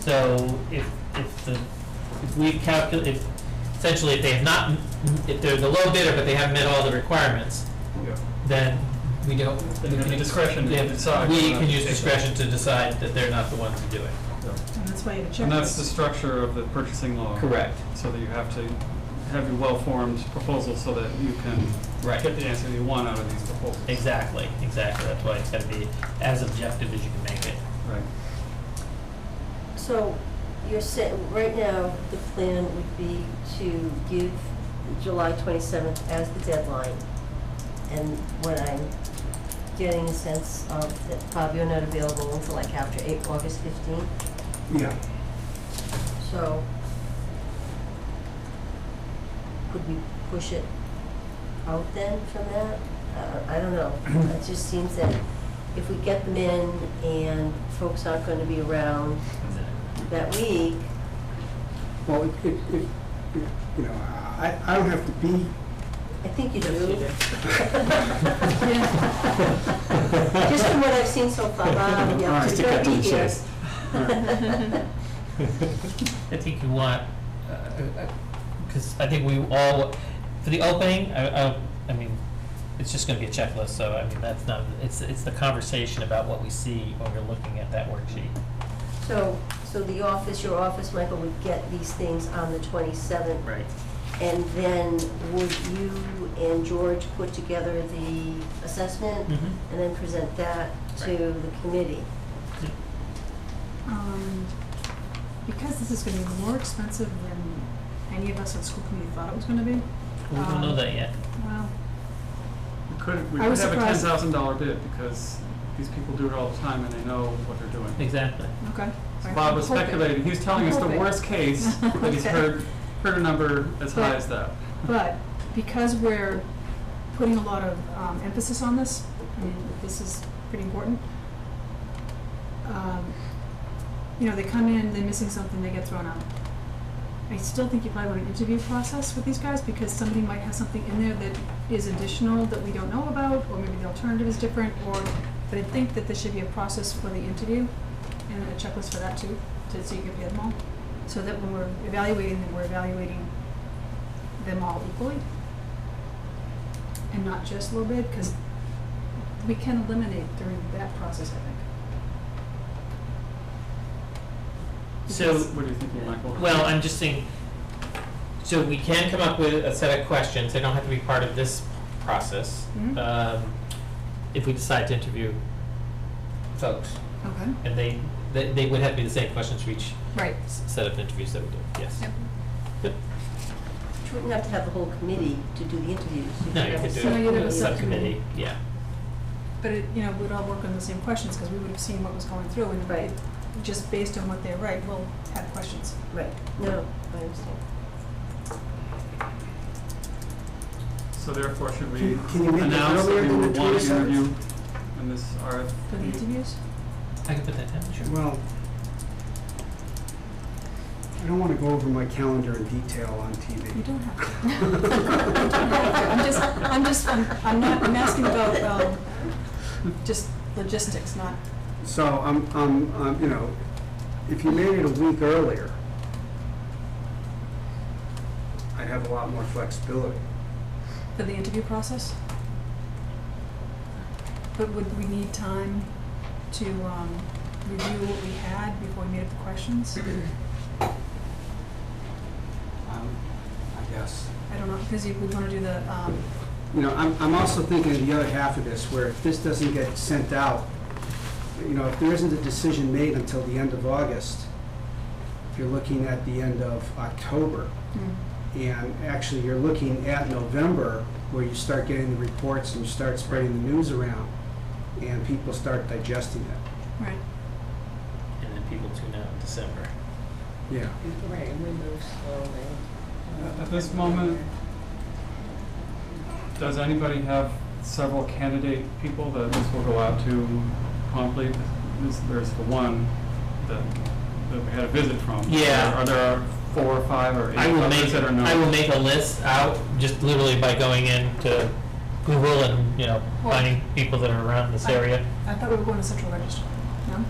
So if we've calculated, essentially if they have not, if they're the low bidder but they haven't met all the requirements, Yeah. then we don't. Then you have the discretion to Yeah, decide. We can use discretion to decide that they're not the ones to do it. And that's why you have a checklist. And that's the structure of the purchasing law. Correct. So that you have to have your well-formed proposal so that you can Right. get the answer you want out of these proposals. Exactly. That's why it's gotta be as objective as you can make it. Right. So you're saying, right now, the plan would be to give July 27th as the deadline. And what I'm getting a sense of, that probably you're not available until like after August 15th. Yeah. So could we push it out then from that? I don't know. It just seems that if we get them in and folks aren't going to be around that week, Well, you know, I don't have to be, I think you do. Yes, you do. Just from what I've seen so far, All yeah, right. just To gotta cut to be the here. chase. I think you want, because I think we all, for the opening, I mean, it's just gonna be a checklist, so I mean, that's not, it's the conversation about what we see when we're looking at that worksheet. So the office, your office, Michael, would get these things on the 27th. Right. And then would you and George put together the assessment Mhm. and then present that to the committee? Because this is gonna be more expensive than any of us at school committee thought it was gonna be. We don't know that yet. Well, We I could was have a surprised. $10,000 bid because these people do it all the time and they know what they're doing. Exactly. okay. So I'm Bob was hoping. speculating, he was telling I'm us the hoping. worst case, that he's Okay. heard a number as high But- as that. But because we're putting a lot of emphasis on this, I mean, this is pretty important. You know, they come in, they're missing something, they get thrown out. I still think you probably want an interview process with these guys because somebody might have something in there that is additional that we don't know about, or maybe the alternative is different, or, but I think that there should be a process for the interview and a checklist for that too, so you can pay them all. So that when we're evaluating them, we're evaluating them all equally and not just low bid, because we can eliminate during that process, I think. So, What do you think, Michael? well, I'm just saying, so we can come up with a set of questions, they don't have to be part of this process, Mhm. if we decide to interview folks. Okay. And they would have to be the same questions for each Right. set of interviews that we do, yes. Yep. Good. you wouldn't have to have the whole committee to do the interviews. No, could you have could a do So you'd have it a a subcommittee. subcommittee, yeah. But it, you know, we'd all work on the same questions, because we would have seen what was going through, and Right. just based on what they write, we'll have questions. Right, no, I understand. So therefore, should we Can you make it announce that earlier we than would the want to 27th? interview in this For the RFP? interviews? I can put that down, sure. Well, I don't want to go over my calendar in detail on You TV. don't have to. You don't have to. I'm asking about, just logistics, not, So you know, if you made it a week earlier, I'd have a lot more flexibility. for the interview process. But would we need time to, review what we had before we made up the questions? I guess. I don't know, because we want to do the, You know, I'm also thinking of the other half of this, where if this doesn't get sent out, you know, if there isn't a decision made until the end of August, if you're looking at the end of October, and actually you're looking at November, where you start getting the reports and you start spreading the news around, and people start digesting it. right. And then people tune out in December. Yeah. Right, and we move slowly. At this moment, does anybody have several candidate people that this will go out to promptly? There's the one that we had a visit from. Yeah. Are there 4 or 5 or 8 I will others make, that are known? I will make a list out, just literally by going into Google and, you know, Well- finding people that are around this area. I thought we were going to central register, no?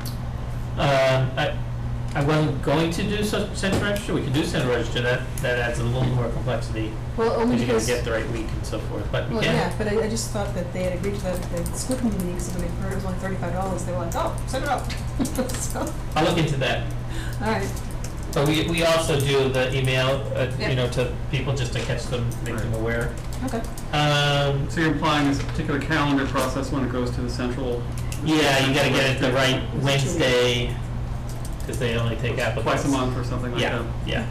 I wasn't going to do central register, we could do central register, that adds a little more complexity, Well, only because you gotta because, get the right week and so forth, but we well, can. yeah, but I just thought that they had agreed to that, the school committee meeting, because when they heard it was only $35, they were like, oh, send it up. So, I'll look into that. all right, But we also do the email, Yeah. you know, to people just to catch them, make them aware. okay. So you're implying there's a particular calendar process when it goes to the central? Yeah, you gotta get it the right Wednesday, because they only take applicants. Twice a month or something like that? Yeah.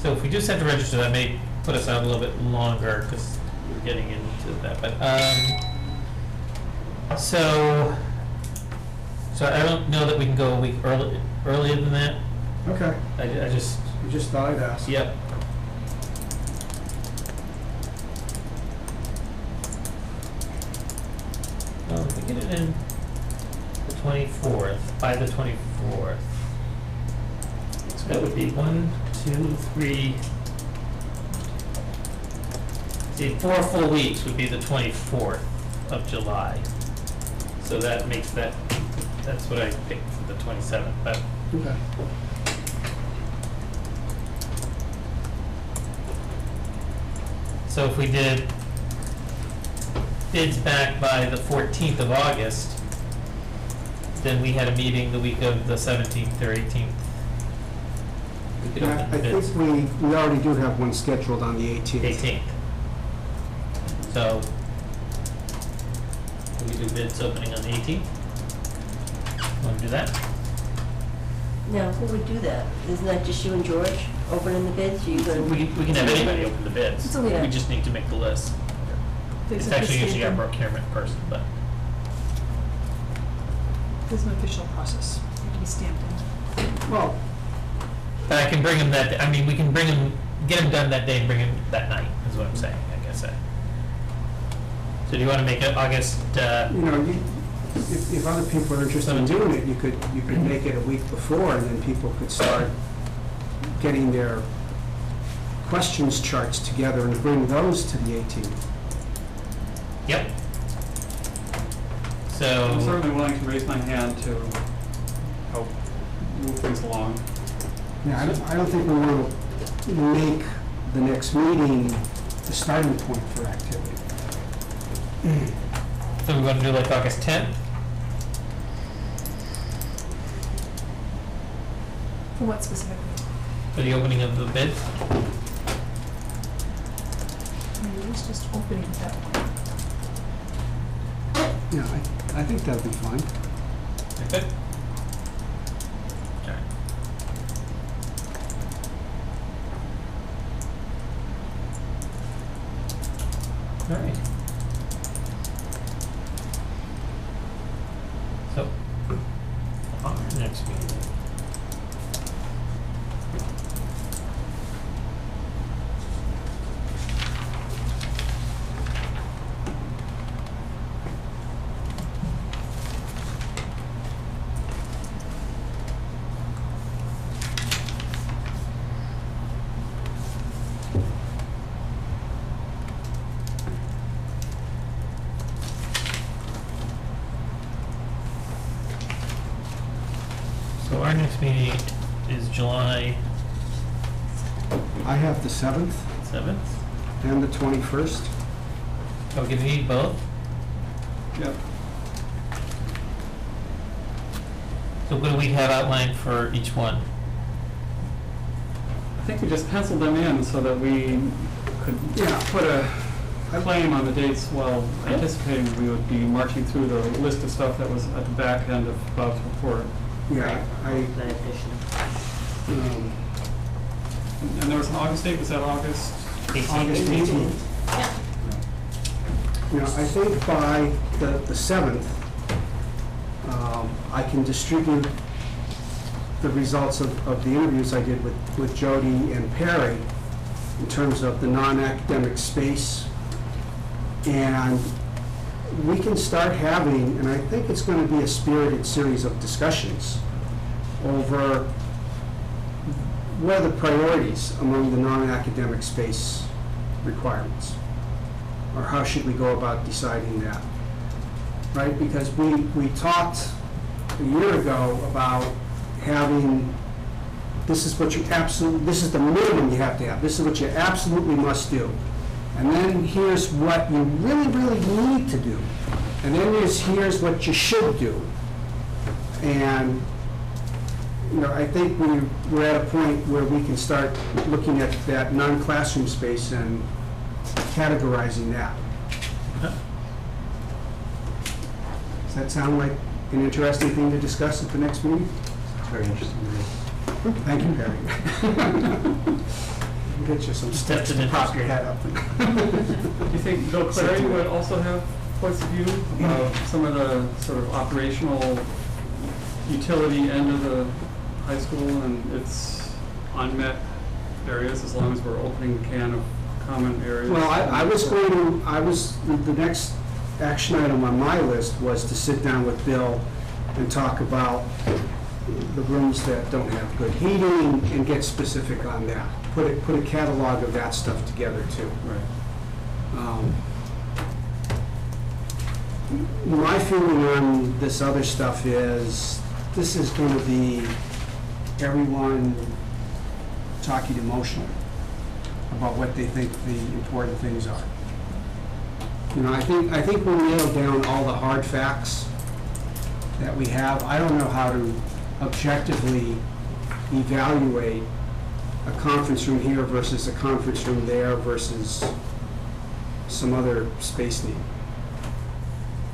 So if we do set the register, that may put us out a little bit longer, because we're getting into that, but, so I don't know that we can go a week earlier than that. Okay. I just, I just thought I'd ask. yep. Well, if we get it in the 24th, by the 24th, so that would be 1, 2, 3, see, 4 full weeks would be the 24th of July. So that makes that, that's what I picked for the 27th, but Okay. so if we did bids back by the 14th of August, then we had a meeting the week of the 17th or 18th. We could Yeah, open I the bids. think we already do have one scheduled on the 18th. 18th. So, we do bids opening on the 18th? Want to do that? Now, who would do that? Isn't that just you and George opening the bids? Are you going We can have anybody open the bids. It's a week. We just need to make the list. There's It's an actually usually our official- procurement person, but. There's an official process, it can be stamped in. Well, But I can bring them that, I mean, we can bring them, get them done that day and bring them that night, is what I'm saying, I guess. So do you want to make it August, you know, if other people are interested in doing it, you could make it a week before, and then people could start getting their questions charts together and bring those to the 18th. yep. I'm So, certainly willing to raise my hand to help move things along. Yeah, I don't think we want to make the next meeting the starting point for activity. so we're going to do like August 10th? For what specifically? For the opening of the bids? I mean, it was just opening at that point. Yeah, I think that'd be fine. Okay. Okay. next meeting. So our next meeting is July I have the 7th 7th. and the 21st. Are we gonna need both? Yep. So what do we have outlined for each one? I think we just penciled them in so that we could put a claim on the dates while anticipating we would be marching through the list of stuff that was at the back end of Bob's report. Yeah, That addition. And there was an August date, was that August? August 18th. Yeah. You know, I think by the 7th, I can distribute the results of the interviews I did with Jody and Perry in terms of the non-academic space. And we can start having, and I think it's going to be a spirited series of discussions over what are the priorities among the non-academic space requirements, or how should we go about deciding that, right? Because we talked a year ago about having, this is what you absolutely, this is the minimum you have to have, this is what you absolutely must do. And then here's what you really, really need to do. And then here's what you should do. And, you know, I think we're at a point where we can start looking at that non-classroom space and categorizing that. Does that sound like an interesting thing to discuss at the next meeting? It's very interesting to me. Thank you, Perry. We'll get you some steps to pop your head up. Do you think Bill Clary would also have points of view about some of the sort of operational utility end of the high school and its unmet areas, as long as we're opening the can of common areas? Well, the next action item on my list was to sit down with Bill and talk about the rooms that don't have good heating and get specific on that. Put a catalog of that stuff together too. Right. My feeling on this other stuff is, this is going to be everyone talking emotionally about what they think the important things are. You know, I think we nailed down all the hard facts that we have. I don't know how to objectively evaluate a conference room here versus a conference room there versus some other space need.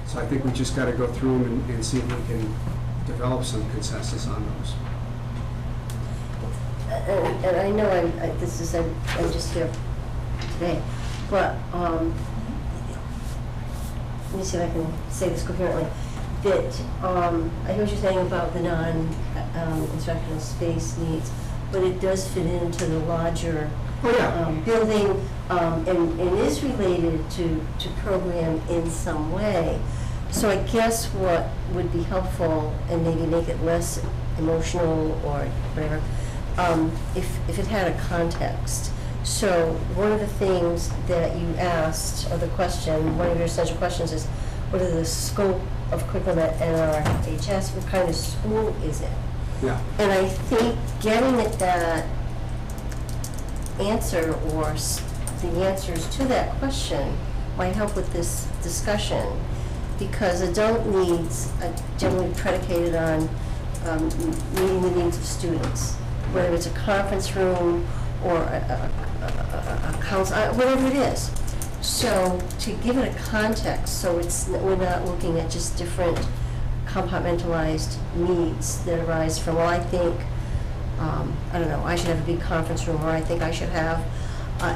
So I think we just got to go through them and see if we can develop some consensus on those. And I know I'm just here today, but let me see if I can say this coherently. That I hear what you're saying about the non-instructional space needs, but it does fit into the larger building and is related to program in some way. So I guess what would be helpful, and maybe make it less emotional or whatever, if it had a context. So one of the things that you asked, or the question, one of your essential questions is, what are the scope of curriculum at NRHS? What kind of school is it? Yeah. And I think getting at that answer, or the answers to that question, might help with this discussion, because adult needs are generally predicated on meeting the needs of students, whether it's a conference room or a council, whatever it is. So to give it a context, so we're not looking at just different compartmentalized needs that arise from, well, I think, I don't know, I should have a big conference room, or I think I should have,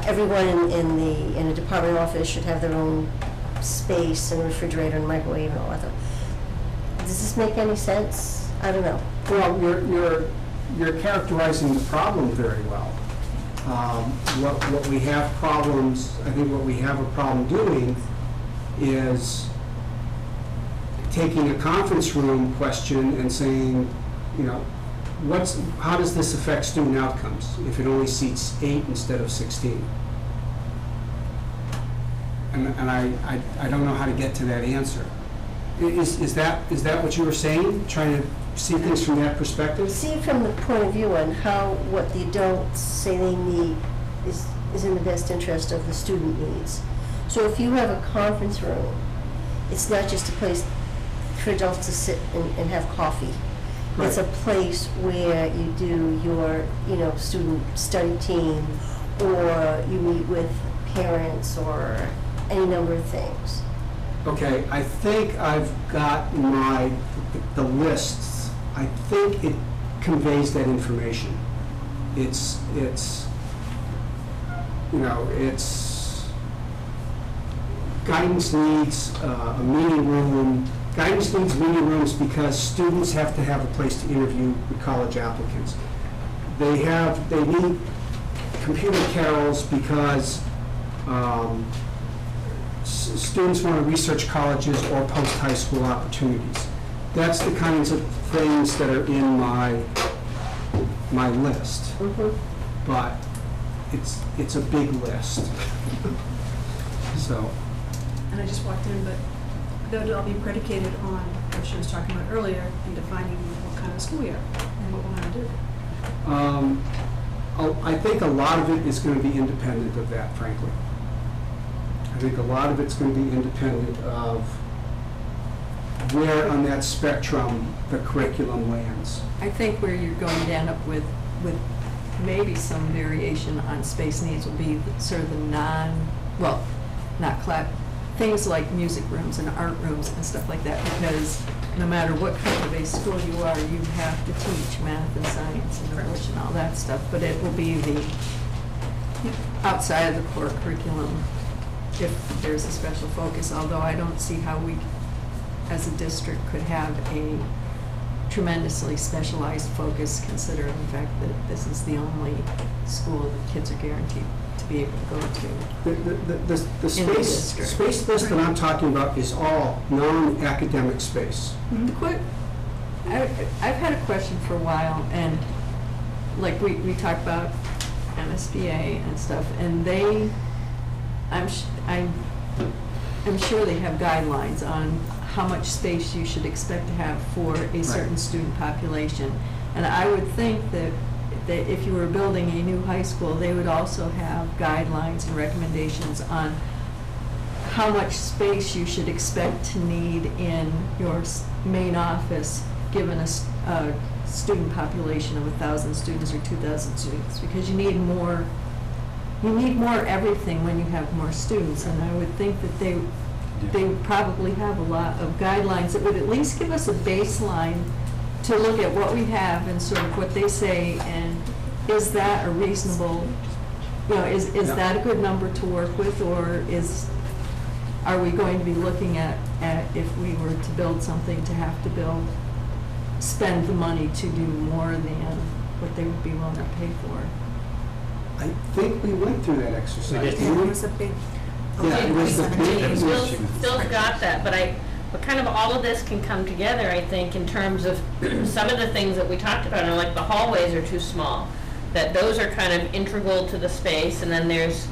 everyone in a department office should have their own space and refrigerator and microwave and all that. Does this make any sense? I don't know. Well, you're characterizing the problem very well. What we have problems, I think what we have a problem doing is taking a conference room question and saying, you know, how does this affect student outcomes if it only seats 8 instead of 16? And I don't know how to get to that answer. Is that what you were saying? Trying to see things from that perspective? See from the point of view on how what the adults say they need is in the best interest of the student needs. So if you have a conference room, it's not just a place for adults to sit and have coffee. Right. It's a place where you do your, student study team, or you meet with parents, or any number of things. Okay, I think I've got the lists. I think it conveys that information. It's guidance needs a meeting room. Guidance needs meeting rooms because students have to have a place to interview with college applicants. They need computer carrels because students want to research colleges or post-high school opportunities. That's the kinds of things that are in my list. Mm-hmm. But it's a big list. So. And I just walked in, but that would all be predicated on what she was talking about earlier in defining what kind of school year and what we want to do. I think a lot of it is going to be independent of that, frankly. I think a lot of it's going to be independent of where on that spectrum the curriculum lands. I think where you're going to end up with maybe some variation on space needs will be sort of the things like music rooms and art rooms and stuff like that, because no matter what kind of a school you are, you have to teach math and science and English and all that stuff, but it will be the outside of the core curriculum if there's a special focus, although I don't see how we as a district could have a tremendously specialized focus, considering the fact that this is the only school that kids are guaranteed to be able to go to. The space list that I'm talking about is all non-academic space. I've had a question for a while, and like we talk about MSBA and stuff, and I'm sure they have guidelines on how much space you should expect to have for a certain student population. And I would think that if you were building a new high school, they would also have guidelines and recommendations on how much space you should expect to need in your main office, given a student population of 1,000 students or 2,000 students, because you need more everything when you have more students. And I would think that they would probably have a lot of guidelines that would at least give us a baseline to look at what we have and sort of what they say, and is that a reasonable, is that a good number to work with, or are we going to be looking at if we were to build something to have to spend the money to do more than what they would be willing to pay for? I think we went through that exercise. It was a big. Yeah, it was the big. Phil's got that, but kind of all of this can come together, I think, in terms of some of the things that we talked about are like the hallways are too small, that those are kind of integral to the space, and then there's,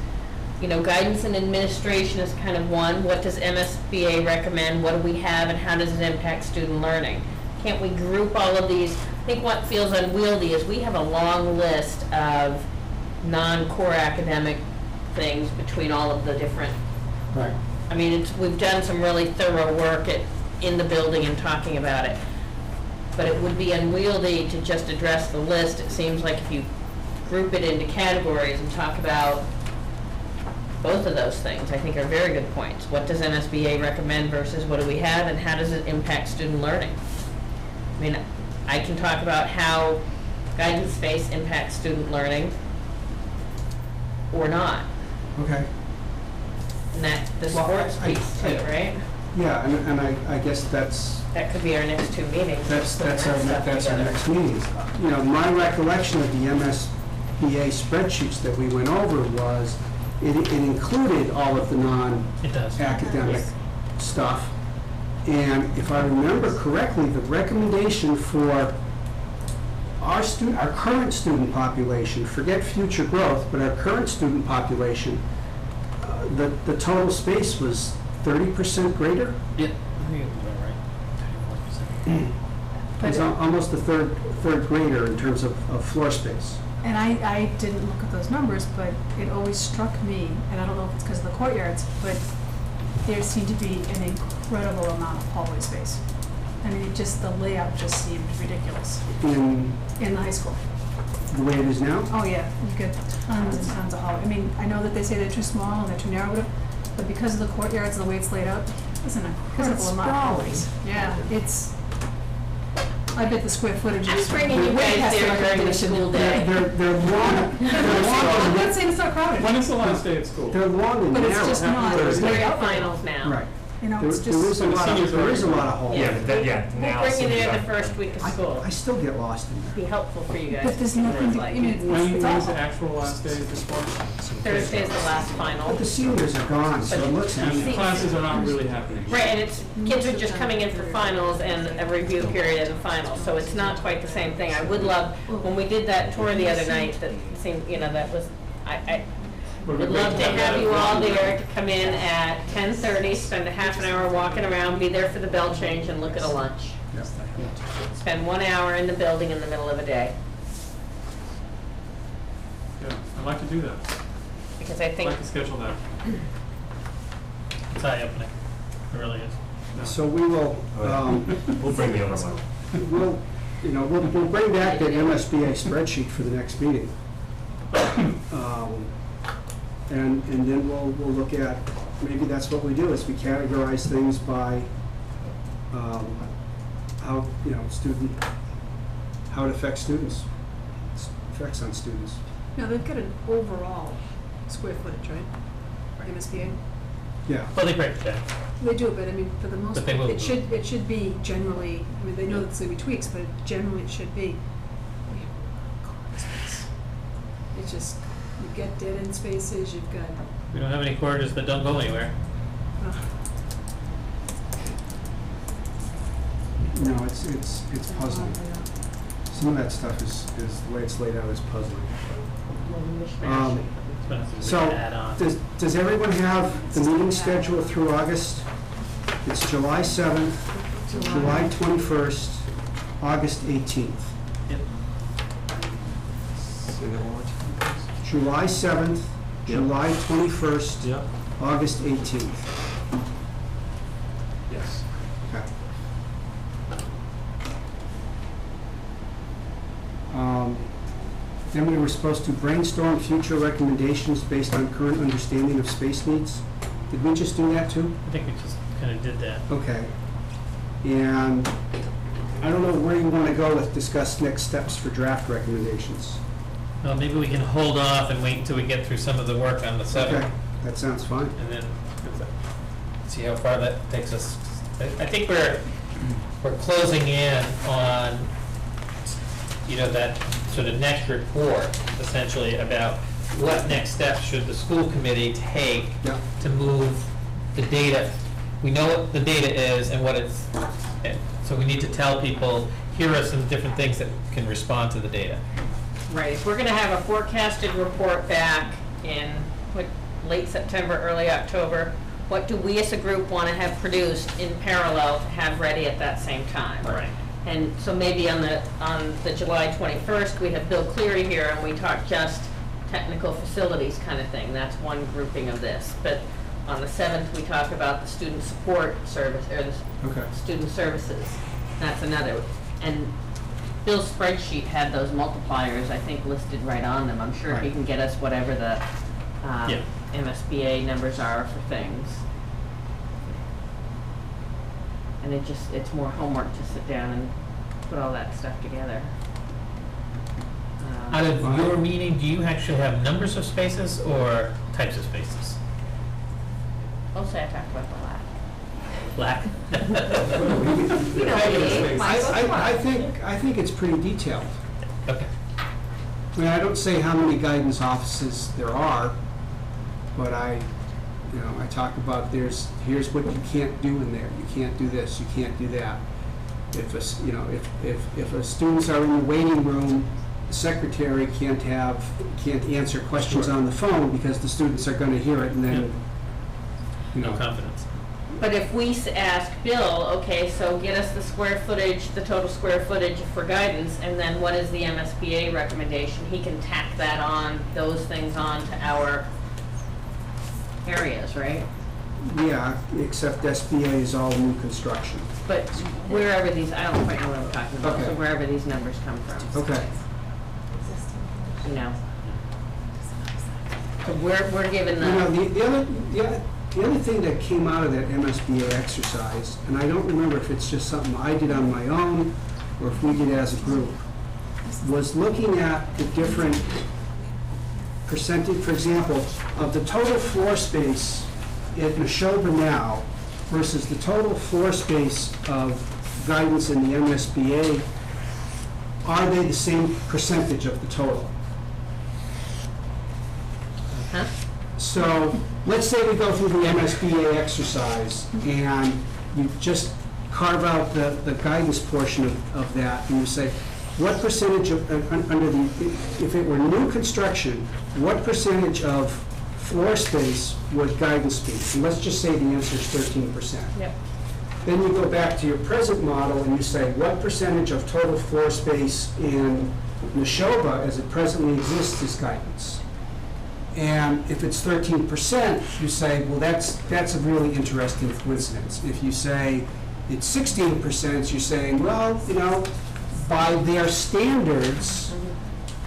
guidance and administration is kind of one. What does MSBA recommend? What do we have, and how does it impact student learning? Can't we group all of these? I think what feels unwieldy is we have a long list of non-core academic things between all of the different. Right. I mean, we've done some really thorough work in the building and talking about it, but it would be unwieldy to just address the list. It seems like if you group it into categories and talk about both of those things, I think are very good points. What does MSBA recommend versus what do we have, and how does it impact student learning? I mean, I can talk about how guidance space impacts student learning or not. Okay. And that the Well, sports piece too, right? Yeah, and I guess that's That could be our next two meetings. That's our Stuff together. next meeting. You know, my recollection of the MSBA spreadsheets that we went over was, it included all of the It does. non-academic stuff. And if I remember correctly, the recommendation for our current student population, forget future growth, but our current student population, the total space was 30% greater? Yep. I think it's about right. 34%. It's almost a third grader in terms of floor space. And I didn't look at those numbers, but it always struck me, and I don't know if it's because of the courtyards, but there seemed to be an incredible amount of hallway space. I mean, the layout just seemed ridiculous In in the high school. the way it is now? Oh, yeah, you get tons and tons of hallway. I mean, I know that they say they're too small and they're too narrow, but because of the courtyards and the way it's laid out, it's an incredible amount of hallways. Yeah, I bet the square footage is. I'm bringing you way guys past there the during the recognition. school day. They're long, I'm not saying it's not crowded. When is the last day at school? they're long and But narrow. it's just not, Thursday. very We're at out there. finals now. Right. You know, There it's there is just, a lot of, there is a lot of hallway. Yeah, but that, yeah, We'll now. bring you seems there the like- first week of school. I still get lost in there. Be helpful for you guys. but there's to see what nothing, it's to- like. I mean, When it's is the all. actual last day of the sport? Thursday's the last final. But the seniors are gone, so it looks And empty. classes are not really happening. Right, and it's, kids are just coming in for finals and a review period and finals, so it's not quite the same thing. I would love, when we did that tour the other night, that seemed, that was, I would love to have you all there to come in at 10:30, spend a half an hour walking around, be there for the bell change and look at a lunch. Yeah. Spend 1 hour in the building in the middle of a day, Yeah, I'd like to do that. because I I'd think, like to schedule that. It's eye-opening. It really is. So we will, We'll bring the other one. we'll bring back that MSBA spreadsheet for the next meeting. And then we'll look at, maybe that's what we do, is we categorize things by how, how it affects students, effects on students. No, they've got an overall square footage, right? MSBA? Yeah. Well, they break it down. They do, but I mean, for the most But they part, will it should be generally, I mean, they know that there's gonna be tweaks, but generally it should be. We have corner space. It's just, you get dead end spaces, you've got, We don't have any corridors that don't go anywhere. No, it's puzzling. Some of that stuff is, the way it's laid out is puzzling. Um, It's gonna have to be So, an add-on. does everyone have the meeting schedule through August? It's July 7th, July 21st, August 18th. Yep. Say that one more time, please. July 7th, Yep. July 21st, Yep. August 18th. Yes. Okay. Then we were supposed to brainstorm future recommendations based on current understanding of space needs. Did we just do that too? I think we just kind of did that. Okay. And I don't know where you want to go with discuss next steps for draft recommendations. Well, maybe we can hold off and wait until we get through some of the work on the 7th. Okay, that sounds fine. And then see how far that takes us. I think we're closing in on, that sort of next report, essentially, about what next steps should the school committee take Yeah. to move the data. We know what the data is and what it's, so we need to tell people, here are some different things that can respond to the data. right, if we're gonna have a forecasted report back in, late September, early October, what do we as a group wanna have produced in parallel to have ready at that same time? Right. And so maybe on the July 21st, we have Bill Cleary here and we talk just technical facilities kind of thing. That's one grouping of this. But on the 7th, we talk about the student support service, or the Okay. student services. That's another. And Bill's spreadsheet had those multipliers, I think, listed right on them. I'm sure he Right. can get us whatever the Yeah. MSBA numbers are for things. And it's more homework to sit down and put all that stuff together. Out of your meeting, do you actually have numbers of spaces or types of spaces? Mostly I talked about the lab. Black. You know, I think it's pretty detailed. Okay. I mean, I don't say how many guidance offices there are, but I talk about here's what you can't do in there. You can't do this, you can't do that. If if students are in the waiting room, the secretary can't answer questions on the phone because the students are going to hear it and then, No confidence. But if we ask Bill, okay, so get us the square footage, the total square footage for guidance, and then what is the MSBA recommendation? He can tack that on, those things on to our areas, right? Yeah, except SBA is all new construction. But wherever these, I don't quite know what I'm talking about, so Okay. wherever these numbers come from, Okay. you know? So we're given the. The other thing that came out of that MSBA exercise, and I don't remember if it's just something I did on my own or if we did as a group, was looking at the different percentage, for example, of the total floor space at Neshoba now versus the total floor space of guidance in the MSBA, are they the same percentage of the total? Huh? So, let's say we go through the MSBA exercise and you just carve out the guidance portion of that and you say, what percentage of, if it were new construction, what percentage of floor space would guidance be? And let's just say the answer is 13%. Yep. Then you go back to your present model and you say, what percentage of total floor space in Neshoba as it presently exists is guidance? And if it's 13%, you say, well, that's a really interesting coincidence. If you say it's 16%, you're saying, well, by their standards,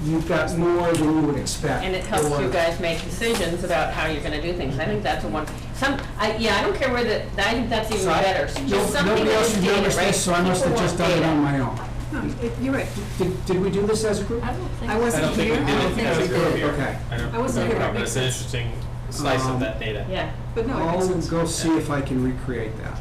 you've got more than you would expect. And it helps you guys make decisions about how you're gonna do things. I think that's a one, I don't care where I think that's even better. Just something Nobody that else is data, remembers right? this, so I must have People just want done it data. on my own. No, you're right. Did we do this as a group? I don't think. I wasn't here. I don't think we did. Okay. I wasn't here, but it But makes it's an sense. interesting slice of that data. Yeah. But no, it makes I'll sense, go see if I can recreate that.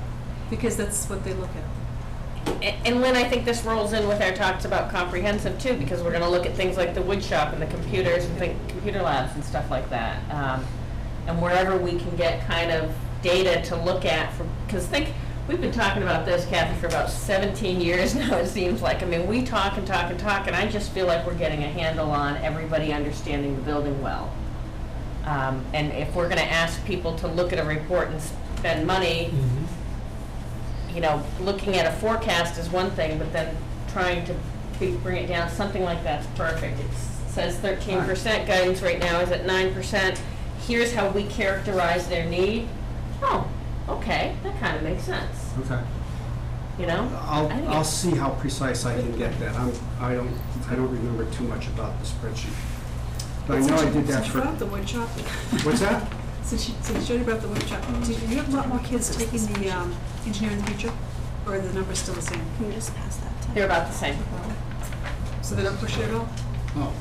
because that's what they look at. And Lynn, I think this rolls in with our talks about comprehensive too, because we're gonna look at things like the wood shop and the computers and computer labs and stuff like that. And wherever we can get kind of data to look at because we've been talking about this, Kathy, for about 17 years now, it seems like. I mean, we talk and talk and talk, and I just feel like we're getting a handle on everybody understanding the building well. And if we're gonna ask people to look at a report and spend money, looking at a forecast is one thing, but then trying to bring it down, something like that's perfect. It says 13% guidance right now is at 9%. Here's how we characterize their need. Oh, okay, that kind of makes sense. Okay. I think I'll see how precise I can get that. I don't remember too much about the spreadsheet. But I know I did that Since you for, brought up the wood shop, what's that? since you showed about the wood shop, do you have a lot more kids taking the engineering in the future? Or are the numbers still the same? Can you just pass that to? they're about the same. So they don't push it at all? Oh.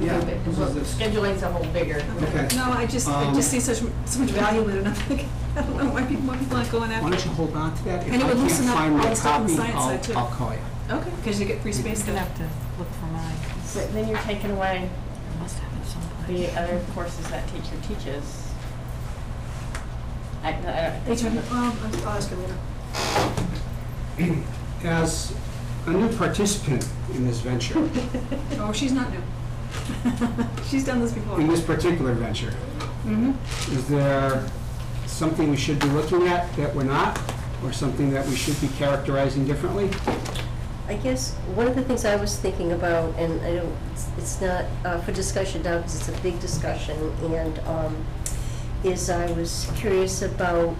Yeah, this is this. Scheduling's a whole bigger. Okay. No, I just see so much value in it, and I'm like, I don't know why people aren't going Why after don't it. you hold on to that? If And it I would can't loosen up find all my the stuff on the copy, science side, too. I'll call you. Okay, because you get free space there. to look for mine. But then you're taking away I must have it someplace. the other courses that teacher teaches. I They turn it, well, I'll ask her later. As a new participant in this venture, Oh, she's not new. She's done this before. in this particular venture, is there something we should be looking at that we're not, or something that we should be characterizing differently? I guess one of the things I was thinking about, and I don't, it's not for discussion now because it's a big discussion, and is I was curious about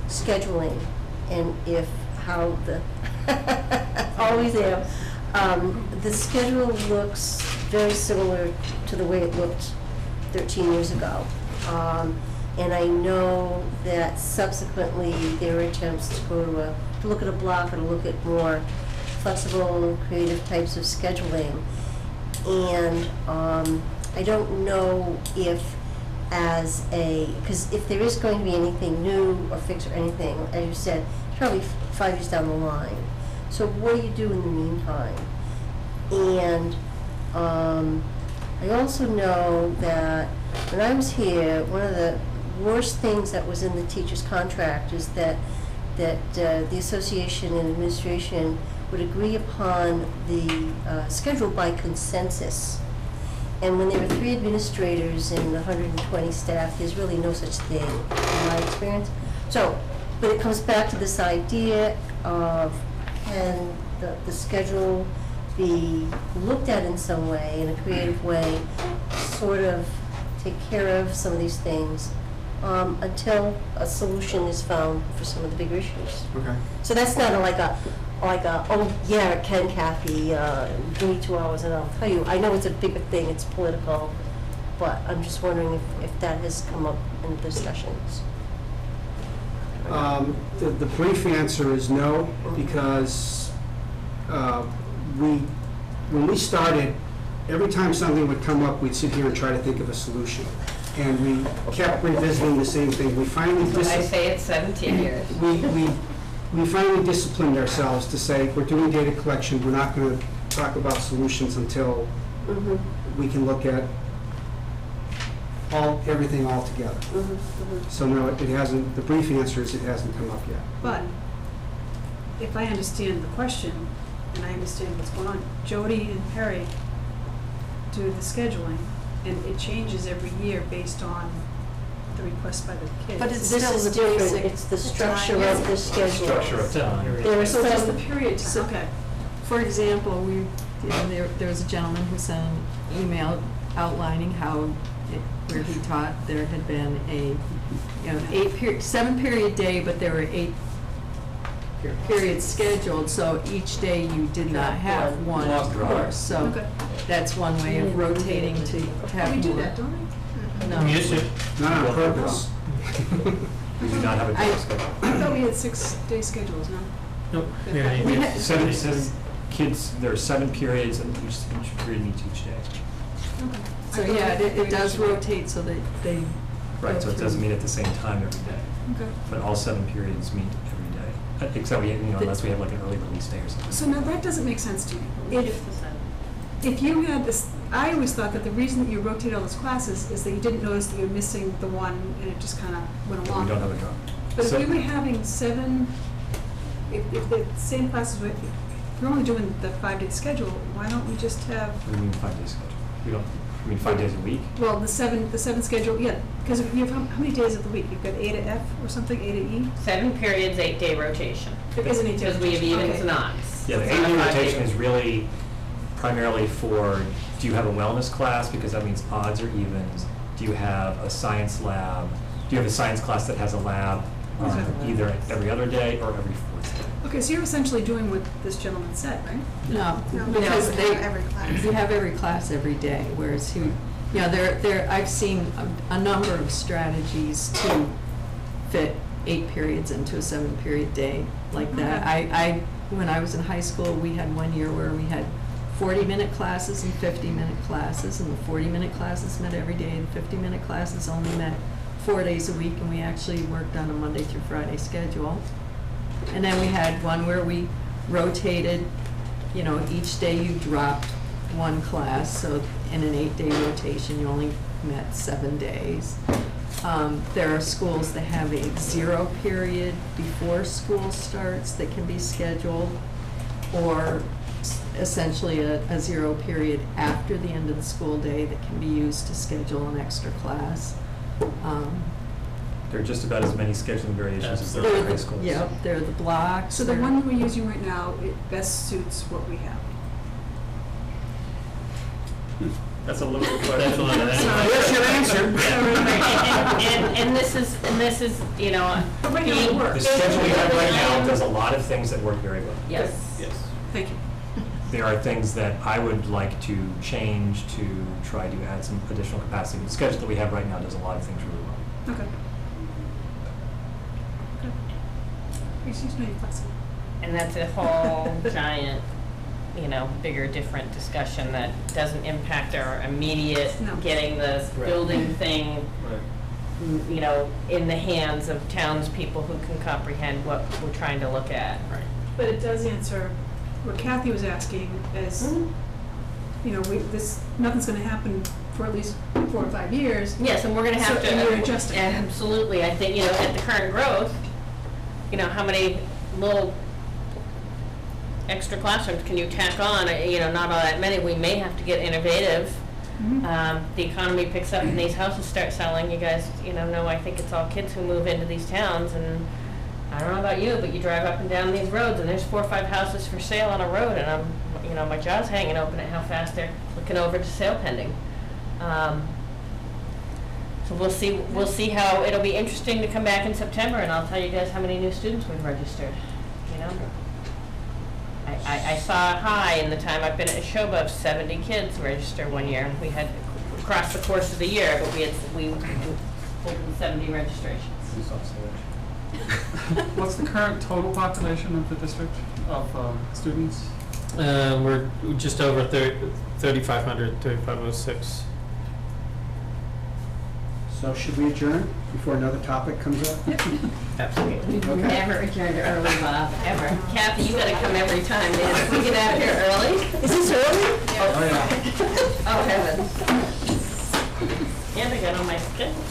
scheduling and how the, always am. The schedule looks very similar to the way it looked 13 years ago. And I know that subsequently there were attempts to go to look at a block or to look at more flexible and creative types of scheduling. And I don't know if as because if there is going to be anything new or fixed or anything, as you said, probably 5 years down the line. So what do you do in the meantime? And I also know that when I was here, one of the worst things that was in the teacher's contract is that the association and administration would agree upon the schedule by consensus. And when there are 3 administrators and 120 staff, there's really no such thing in my experience. So, but it comes back to this idea of can the schedule be looked at in some way, in a creative way, sort of take care of some of these things until a solution is found for some of the bigger issues. Okay. So that's not like a, oh, yeah, it can, Kathy, give me 2 hours and I'll tell you. I know it's a bigger thing, it's political, but I'm just wondering if that has come up in discussions. The brief answer is no, because when we started, every time something would come up, we'd sit here and try to think of a solution. And we kept revisiting the same thing. We finally I say it's 17 years. we finally disciplined ourselves to say, we're doing data collection, we're not going to talk about solutions until we can look at everything all together. So no, it hasn't, the brief answer is it hasn't come up yet. But if I understand the question, and I understand what's going on, Jody and Perry do the scheduling, and it changes every year based on the request by the kids. But it's This still is the different, basic it's the structure of the schedule. Structure of time. There are So just the some, period time, okay. For example, there was a gentleman who sent an email outlining how, where he taught, there had been a, 7-period day, but there were 8 periods scheduled, so each day you did not have one course. So Okay. that's one way of rotating to have We do more. that, don't we? No. We used to. Not on purpose. We do not have a day schedule. I thought we had 6-day schedules, no? Nope. We We had- Seven kids, there are 7 periods, and each period meets each day. Okay. So yeah, it does rotate so that they. Right, go so it through. doesn't meet at the same time every day, Okay. but all 7 periods meet every day, except unless we have like an early release day or something. So now that doesn't make sense to me. If you had this, I always thought that the reason that you rotate all those classes is that you didn't notice that you were missing the one and it just kind of went We along. don't have a drop. But if So- we were having 7, if the same classes were, if we're only doing the 5-day schedule, why don't we just have, What do you mean 5 days schedule? We don't, I mean 5 days a week? well, the 7 schedule, yeah, because you have, how many days of the week? You've got A to F or something, A to E? 7 periods, 8-day rotation. There isn't a Because we have rotation. evens Okay. and odds. Yeah, the It's not a 8-day 5-day rotation is really primarily for, do you have a wellness class, because that means odds or evens? Do you have a science lab? Do you have a science class that has a lab either every other day or every 4th day? Okay, so you're essentially doing what this gentleman said, right? No, No, because we they, have every class. you have every class every day, whereas I've seen a number of strategies to fit 8 periods into a 7-period day like that. Okay. When I was in high school, we had one year where we had 40-minute classes and 50-minute classes, and the 40-minute classes met every day, and 50-minute classes only met 4 days a week, and we actually worked on a Monday through Friday schedule. And then we had one where we rotated, each day you dropped one class, so in an 8-day rotation, you only met 7 days. There are schools that have a 0 period before school starts that can be scheduled, or essentially a 0 period after the end of the school day that can be used to schedule an extra claess. There are just about as many scheduling variations as there They're are in high the- schools. Yep, they're the blocks. So the they're- one that we're using right now, it best suits what we have. that's a little That's question. a little- There's your answer. And this is, But right now it being- The works. schedule we have right now does a lot of things that work very well. Yes. Yes. Thank you. There are things that I would like to change to try to add some additional capacity. The schedule that we have right now does a lot of things really well. Okay. Good. Excuse me, flexible. And that's a whole giant you know, bigger, different discussion that doesn't impact our immediate No. getting the Right. building thing, Right. you know, in the hands of townspeople who can comprehend what we're trying to look at. Right. But it does answer what Kathy was asking, is, you know, nothing's gonna happen for at least 4 or 5 years. Yes, and we're gonna have So, to. and you're adjusting. Absolutely, I think, you know, at the current growth, you know, how many little extra classrooms can you tack on? You know, not all that many, we may have to get innovative. The economy picks up and these houses start selling, you guys, you know, I think it's all kids who move into these towns, and I don't know about you, but you drive up and down these roads and there's 4 or 5 houses for sale on a road, and I'm, you know, my jaw's hanging open at how fast they're looking over to sale pending. So we'll see how, it'll be interesting to come back in September and I'll tell you guys how many new students we've registered, you know? I saw a high in the time I've been at Neshoba of 70 kids register one year. We had, across the course of the year, but we opened 70 registrations. What's the current total population of the district of students? We're just over 3,500, 3,506. So should we adjourn before another topic comes up? Absolutely. We've Okay. never adjourned early, Bob, ever. Kathy, you gotta come every time, man. If we get out of here early. Is this early? Oh, yeah. Oh, heavens. And I got on my schedule.